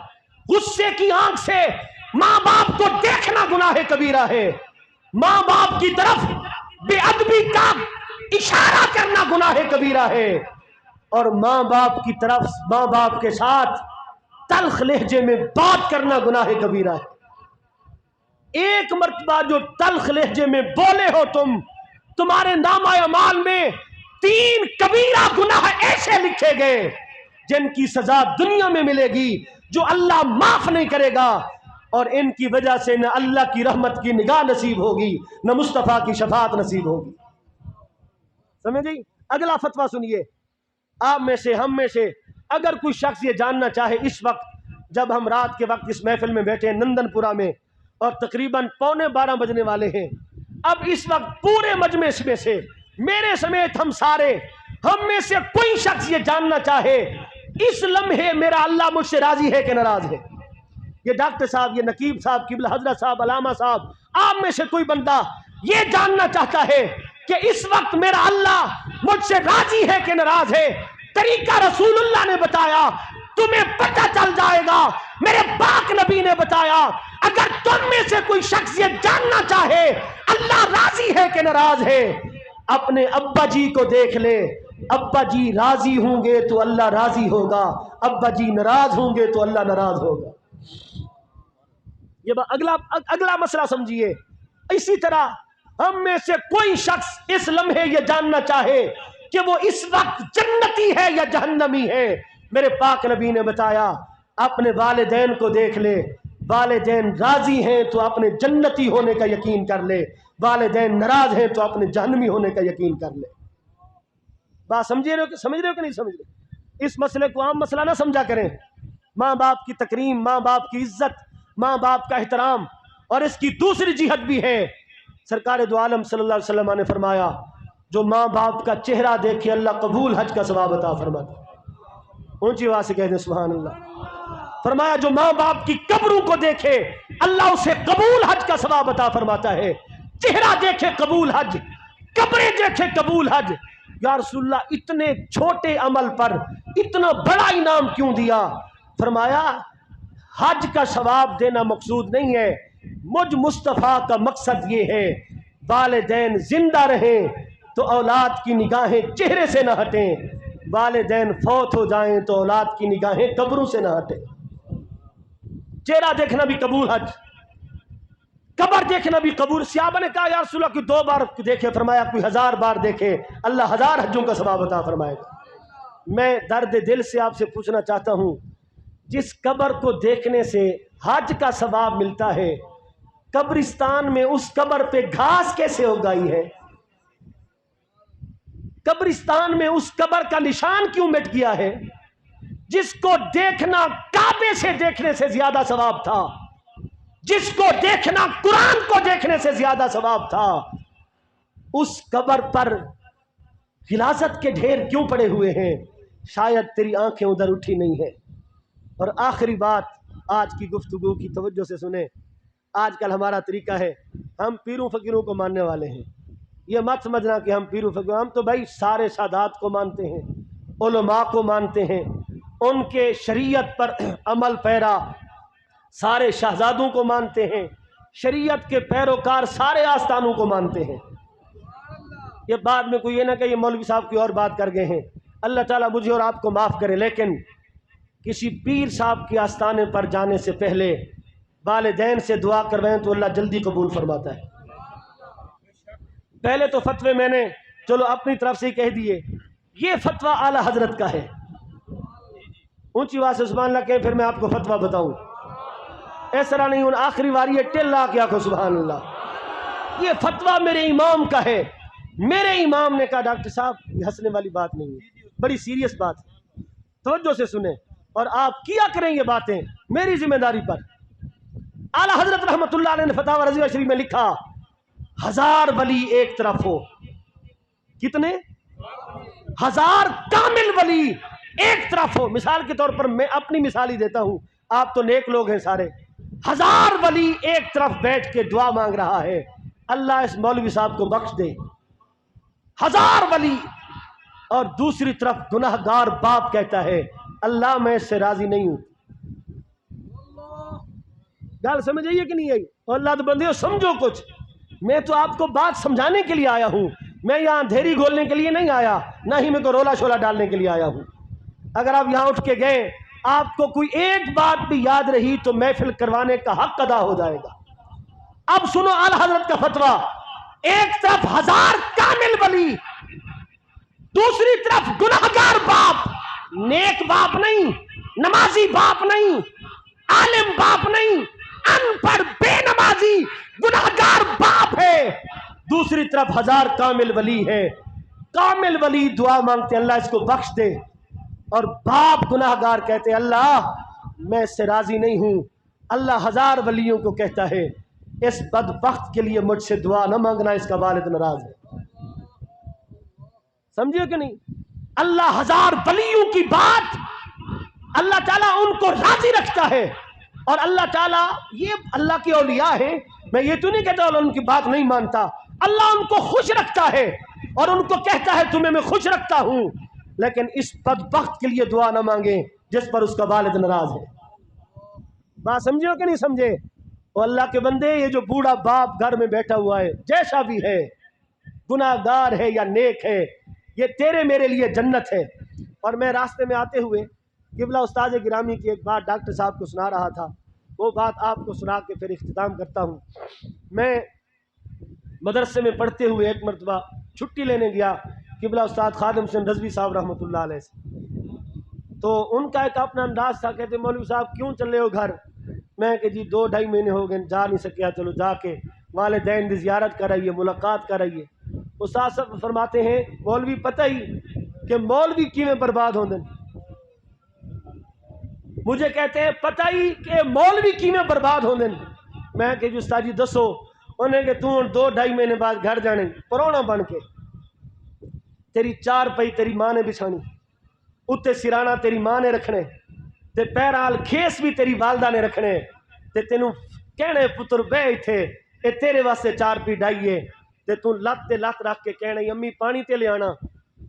غصے کی آنکھ سے ماں باپ کو دیکھنا گناہ کبیرہ ہے، ماں باپ کی طرف بے ادبی کا اشارہ کرنا گناہ کبیرہ ہے، اور ماں باپ کی طرف ماں باپ کے ساتھ تلخ لہجے میں بات کرنا گناہ کبیرہ ہے۔ ایک مرتبہ جو تلخ لہجے میں بولے ہو تمہارے نامہ اعمال میں 3 کبیرہ گناہ ایسے لکھے گئے جن کی سزا دنیا میں ملے گی جو اللہ معاف نہیں کرے گا، اور ان کی وجہ سے نہ اللہ کی رحمت کی نگاہ نصیب ہوگی نہ مصطفیٰ کی شفاعت نصیب ہوگی۔ سمجھے؟ اگلا فتویٰ سنیے، آپ میں سے ہم میں سے اگر کوئی شخص یہ جاننا چاہے، اس وقت جب ہم رات کے وقت اس محفل میں بیٹھے ہیں نندن پورہ میں اور تقریباً 11:15 بجنے والے ہیں، اب اس وقت پورے مجمع میں سے میرے سمیت ہم میں سے کوئی شخص یہ جاننا چاہے اس لمحے میرا اللہ مجھ سے راضی ہے کہ ناراض ہے، یہ ڈاکٹر صاحب، یہ نقیب صاحب، قبلہ حضرت صاحب، علامہ صاحب، آپ میں سے کوئی بندہ یہ جاننا چاہتا ہے کہ اس وقت میرا اللہ مجھ سے راضی ہے کہ ناراض ہے، طریقہ رسول اللہ نے بتایا، تمہیں پتہ چل جائے گا، میرے پاک نبی نے بتایا۔ اگر تم میں سے کوئی شخص یہ جاننا چاہے اللہ راضی ہے کہ ناراض ہے، اپنے ابا جی کو دیکھ لے، ابا جی راضی ہوں گے تو اللہ راضی ہوگا، ابا جی ناراض ہوں گے تو اللہ ناراض ہوگا۔ یہ اگلا مسئلہ سمجھیے۔ اسی طرح ہم میں سے کوئی شخص اس لمحے یہ جاننا چاہے کہ وہ اس وقت جنتی ہے یا جہنمی ہے، میرے پاک نبی نے بتایا اپنے والدین کو دیکھ لے، والدین راضی ہیں تو اپنے جنتی ہونے کا یقین کر لے، والدین ناراض ہیں تو اپنے جہنمی ہونے کا یقین کر لے۔ بات سمجھ رہے ہو کہ نہیں سمجھ رہے؟ اس مسئلے کو عام مسئلہ نہ سمجھا کریں۔ ماں باپ کی تکریم، ماں باپ کی عزت، ماں باپ کا احترام، اور اس کی دوسری جہت بھی ہے۔ سرکار دو عالم صلی اللہ علیہ وسلم نے فرمایا جو ماں باپ کا چہرہ دیکھے اللہ قبول حج کا ثواب عطا فرماتا ہے۔ اونچی آواز سے کہہ دیں سبحان اللہ۔ فرمایا جو ماں باپ کی قبروں کو دیکھے اللہ اسے قبول حج کا ثواب عطا فرماتا ہے۔ چہرہ دیکھے قبول حج، قبریں دیکھے قبول حج۔ یا رسول اللہ اتنے چھوٹے عمل پر اتنا بڑا انعام کیوں دیا؟ فرمایا حج کا ثواب دینا مقصود نہیں ہے، مجھ مصطفیٰ کا مقصد یہ ہے والدین زندہ رہیں تو اولاد کی نگاہیں چہرے سے نہ ہٹیں، والدین فوت ہو جائیں تو اولاد کی نگاہیں قبروں سے نہ ہٹیں۔ چہرہ دیکھنا بھی قبول حج، قبر دیکھنا بھی قبول۔ صحابہ نے کہا یا رسول اللہ کوئی 2 بار دیکھے، فرمایا کوئی 1000 بار دیکھے اللہ 1000 حجوں کا ثواب عطا فرمائے گا۔ میں درد دل سے آپ سے پوچھنا چاہتا ہوں جس قبر کو دیکھنے سے حج کا ثواب ملتا ہے، قبرستان میں اس قبر پہ گھاس کیسے اگائی ہے؟ قبرستان میں اس قبر کا نشان کیوں مٹ گیا ہے؟ جس کو دیکھنا کعبے سے دیکھنے سے زیادہ ثواب تھا، جس کو دیکھنا قرآن کو دیکھنے سے زیادہ ثواب تھا، اس قبر پر غلاظت کے ڈھیر کیوں پڑے ہوئے ہیں؟ شاید تیری آنکھیں ادھر اٹھی نہیں ہیں۔ اور آخری بات آج کی گفتگو کی توجہ سے سنیں۔ آج کل ہمارا طریقہ ہے ہم پیروں فقیروں کو ماننے والے ہیں، یہ مت سمجھنا کہ ہم پیروں فقیروں، ہم تو بھائی سارے سادات کو مانتے ہیں، علماء کو مانتے ہیں، ان کے شریعت پر عمل پیرا سارے شہزادوں کو مانتے ہیں، شریعت کے پیروکار سارے آستانوں کو مانتے ہیں۔ یہ بعد میں کوئی یہ نہ کہ یہ مولوی صاحب کی اور بات کر گئے ہیں، اللہ تعالیٰ مجھے اور آپ کو معاف کرے، لیکن کسی پیر صاحب کے آستانے پر جانے سے پہلے والدین سے دعا کروائیں تو اللہ جلدی قبول فرماتا ہے۔ پہلے تو فتوے میں نے چلو اپنی طرف سے کہہ دیے، یہ فتویٰ اعلیٰ حضرت کا ہے، اونچی آواز سے سبحان اللہ کہیں پھر میں آپ کو فتویٰ بتاؤں، ایسا نہیں ہوں آخری واری ہے ٹل لا کے آخو سبحان اللہ۔ یہ فتویٰ میرے امام کا ہے، میرے امام نے کہا ڈاکٹر صاحب یہ ہنسنے والی بات نہیں ہے، بڑی سیریس بات ہے، توجہ سے سنیں اور آپ کیا کریں یہ باتیں میری ذمہ داری پر۔ اعلیٰ حضرت رحمت اللہ علیہ نے فتاوی رضیہ شریف میں لکھا 1000 ولی ایک طرف ہو، کتنے؟ 1000 کامل ولی ایک طرف ہو۔ مثال کے طور پر میں اپنی مثال ہی دیتا ہوں، آپ تو نیک لوگ ہیں سارے. 1000 ولی ایک طرف بیٹھ کے دعا مانگ رہا ہے اللہ اس مولوی صاحب کو بخش دے. 1000 ولی. اور دوسری طرف گناہ گار باپ کہتا ہے اللہ میں اس سے راضی نہیں ہوں. گل سمجھ آئیے کہ نہیں آئی؟ اور اللہ تو بندے سمجھو کچھ. میں تو آپ کو بات سمجھانے کے لیے آیا ہوں. میں یہاں اندھیری گھولنے کے لیے نہیں آیا, نہ ہی میں کو رولا شولا ڈالنے کے لیے آیا ہوں. اگر آپ یہاں اٹھ کے گئے, آپ کو کوئی ایک بات بھی یاد رہی تو محفل کروانے کا حق ادا ہو جائے گا. اب سنو اعلی حضرت کا فتویٰ. ایک طرف 1000 کامل ولی, دوسری طرف گناہگار باپ. نیک باپ نہیں, نمازی باپ نہیں, عالم باپ نہیں, ان پڑھ بے نمازی گناہگار باپ ہے. دوسری طرف 1000 کامل ولی ہے. کامل ولی دعا مانگتے اللہ اس کو بخش دے, اور باپ گناہگار کہتے اللہ میں اس سے راضی نہیں ہوں. اللہ 1000 ولیوں کو کہتا ہے اس بدبخت کے لیے مجھ سے دعا نہ مانگنا, اس کا والد ناراض ہے. سمجھے کہ نہیں؟ اللہ 1000 ولیوں کی بات اللہ تعالیٰ ان کو راضی رکھتا ہے. اور اللہ تعالیٰ یہ اللہ کے اولیاء ہیں, میں یہ تو نہیں کہتا اللہ ان کی بات نہیں مانتا. اللہ ان کو خوش رکھتا ہے اور ان کو کہتا ہے تمہیں میں خوش رکھتا ہوں, لیکن اس بدبخت کے لیے دعا نہ مانگیں جس پر اس کا والد ناراض ہے. بات سمجھے ہو کہ نہیں سمجھے؟ اور اللہ کے بندے یہ جو بوڑھا باپ گھر میں بیٹھا ہوا ہے جیسا بھی ہے, گناہ گار ہے یا نیک ہے, یہ تیرے میرے لیے جنت ہے. اور میں راستے میں آتے ہوئے قبلہ استاد گرامی کی ایک بات ڈاکٹر صاحب کو سنا رہا تھا, وہ بات آپ کو سنا کے پھر اختتام کرتا ہوں. میں مدرسے میں پڑھتے ہوئے ایک مرتبہ چھٹی لینے گیا قبلہ استاد خادم حسین رضوی صاحب رحمۃ اللہ علیہ سے. تو ان کا ایک اپنا انداز تھا, کہتے مولوی صاحب کیوں چلے ہو گھر؟ میں کہ جی 2-2.5 مہینے ہو گئے جا نہیں سکیا, چلو جا کے والدین کی زیارت کرائیے, ملاقات کرائیے. استاد صاحب فرماتے ہیں مولوی پتہ ہی کہ مولوی کیویں برباد ہوندے. مجھے کہتے ہیں پتہ ہی کہ مولوی کیویں برباد ہوندے. میں کہ جی استاد جی دسو. انہیں کہ تو 2-2.5 مہینے بعد گھر جانے پرونا بن کے, تیری 4 پئی تیری ماں نے بچھانی, اتنے سرانا تیری ماں نے رکھنے, تے پیرال کھیس بھی تیری والدہ نے رکھنے, تے تینوں کہنے پتر بے تھے اے تیرے واسطے 4 پی ڈائیے, تے تو لت تے لت رکھ کے کہنے امی پانی تے لے آنا.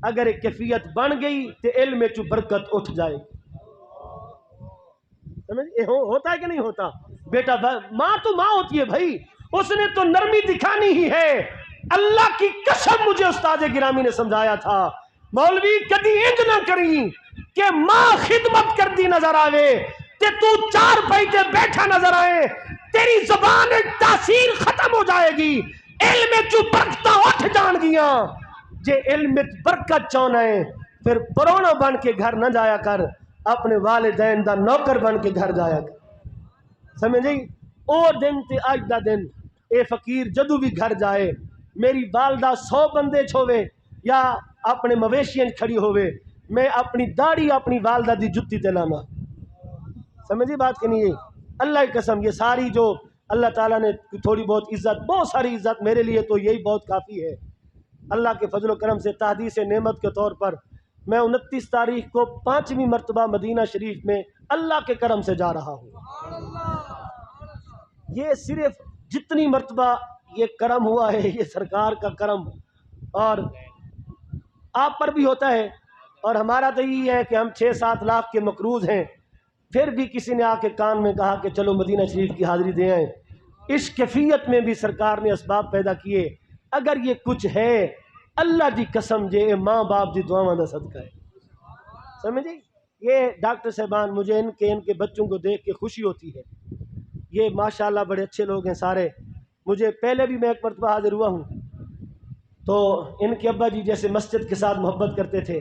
اگر ایک کیفیت بن گئی تے علم چ برکت اٹھ جائے. سمجھ ہوتا ہے کہ نہیں ہوتا؟ بیٹا ماں تو ماں ہوتی ہے بھائی, اس نے تو نرمی دکھانی ہی ہے. اللہ کی قسم مجھے استاد گرامی نے سمجھایا تھا مولوی کدی انج نہ کری کہ ماں خدمت کرتی نظر آوے تے تو 4 پائی تے بیٹھا نظر آئے, تیری زبان تاثیر ختم ہو جائے گی, علم چ برکتاں اٹھ جان گیاں. جے علم برکت چاہنا ہے پھر پرونا بن کے گھر نہ جایا کر, اپنے والدین دا نوکر بن کے گھر جایا کر. سمجھیں؟ او دن تے اج دا دن اے فقیر جدو بھی گھر جائے میری والدہ 100 بندے چھوے یا اپنے مویشین کھڑی ہوئے, میں اپنی داڑھی اپنی والدہ دی جتی تے لانا. سمجھی بات کہ نہیں ہے؟ اللہ کی قسم یہ ساری جو اللہ تعالیٰ نے تھوڑی بہت عزت, بہت ساری عزت میرے لیے تو یہی بہت کافی ہے. اللہ کے فضل و کرم سے تحدیث نعمت کے طور پر میں 29 تاریخ کو 5ویں مرتبہ مدینہ شریف میں اللہ کے کرم سے جا رہا ہوں. یہ صرف جتنی مرتبہ یہ کرم ہوا ہے یہ سرکار کا کرم, اور آپ پر بھی ہوتا ہے. اور ہمارا تو یہ ہے کہ ہم 6-7 لاکھ کے مقروض ہیں, پھر بھی کسی نے آ کے کان میں کہا کہ چلو مدینہ شریف کی حاضری دے آئیں. اس کیفیت میں بھی سرکار نے اسباب پیدا کیے. اگر یہ کچھ ہے اللہ دی قسم جے ماں باپ دی دعاواں دا صدقہ ہے. سمجھے؟ یہ ڈاکٹر صاحبان مجھے ان کے بچوں کو دیکھ کے خوشی ہوتی ہے. یہ ماشاءاللہ بڑے اچھے لوگ ہیں سارے. مجھے پہلے بھی میں ایک مرتبہ حاضر ہوا ہوں تو ان کے ابا جی جیسے مسجد کے ساتھ محبت کرتے تھے.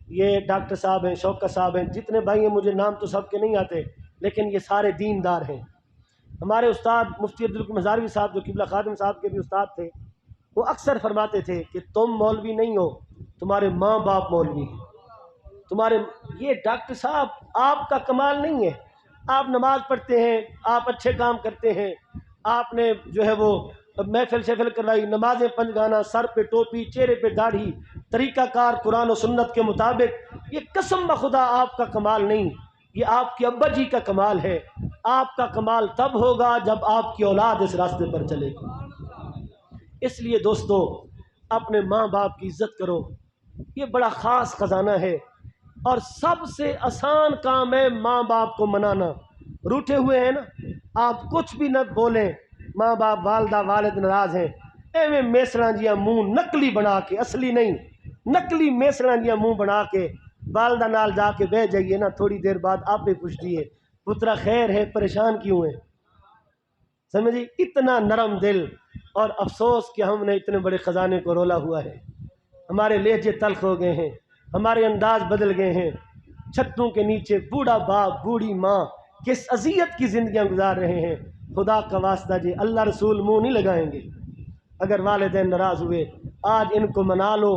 یہ ڈاکٹر صاحب ہیں, شوکت صاحب ہیں, جتنے بھائی ہیں مجھے نام تو سب کے نہیں آتے لیکن یہ سارے دیندار ہیں. ہمارے استاد مفتی عبدالحکیم ہزاروی صاحب جو قبلہ خادم صاحب کے بھی استاد تھے, وہ اکثر فرماتے تھے کہ تم مولوی نہیں ہو, تمہارے ماں باپ مولوی ہیں. تمہارے یہ ڈاکٹر صاحب آپ کا کمال نہیں ہے, آپ نماز پڑھتے ہیں, آپ اچھے کام کرتے ہیں, آپ نے جو ہے وہ محفل شفل کروائی, نمازیں 5 گانا, سر پہ ٹوپی, چہرے پہ داڑھی, طریقہ کار قرآن و سنت کے مطابق. یہ قسم بخدا آپ کا کمال نہیں, یہ آپ کے ابا جی کا کمال ہے. آپ کا کمال تب ہوگا جب آپ کی اولاد اس راستے پر چلے گی. اس لیے دوستو اپنے ماں باپ کی عزت کرو. یہ بڑا خاص خزانہ ہے اور سب سے آسان کام ہے ماں باپ کو منانا. روٹھے ہوئے ہیں نا, آپ کچھ بھی نہ بولیں, ماں باپ والدہ والد ناراض ہیں, ایویں میسڑاں جیاں منہ نقلی بنا کے, اصلی نہیں, نقلی میسڑاں جیاں منہ بنا کے والدہ نال جا کے بہ جائیے نا, تھوڑی دیر بعد آپ بھی پوچھتی ہے پترا خیر ہے, پریشان کیوں ہے؟ سمجھی, اتنا نرم دل. اور افسوس کہ ہم نے اتنے بڑے خزانے کو رولا ہوا ہے. ہمارے لہجے تلخ ہو گئے ہیں, ہمارے انداز بدل گئے ہیں. چھتوں کے نیچے بوڑھا باپ بوڑھی ماں کس اذیت کی زندگیاں گزار رہے ہیں. خدا کا واسطہ جی اللہ رسول منہ نہیں لگائیں گے. اگر والدین ناراض ہوئے آج ان کو منا لو,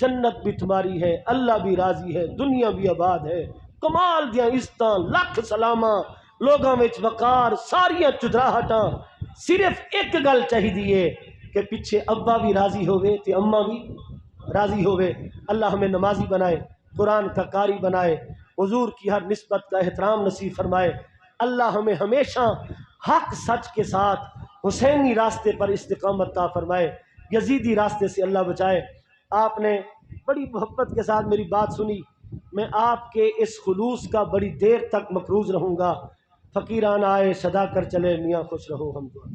جنت بھی تمہاری ہے, اللہ بھی راضی ہے, دنیا بھی آباد ہے. کمال دیاں عزتاں, لکھ سلاماں, لوگاں وچ وقار, ساریاں چدراہٹاں. صرف ایک گل چاہیے کہ پیچھے ابا بھی راضی ہوئے تے اماں بھی راضی ہوئے. اللہ ہمیں نمازی بنائے, قرآن کا قاری بنائے, حضور کی ہر نسبت کا احترام نصیب فرمائے. اللہ ہمیں ہمیشہ حق سچ کے ساتھ حسینی راستے پر استقامت عطا فرمائے, یزیدی راستے سے اللہ بچائے. آپ نے بڑی محبت کے ساتھ میری بات سنی. میں آپ کے اس خلوص کا بڑی دیر تک مقروض رہوں گا. فقیران آئے صدا کر چلے, میاں خوش رہو ہم دعا.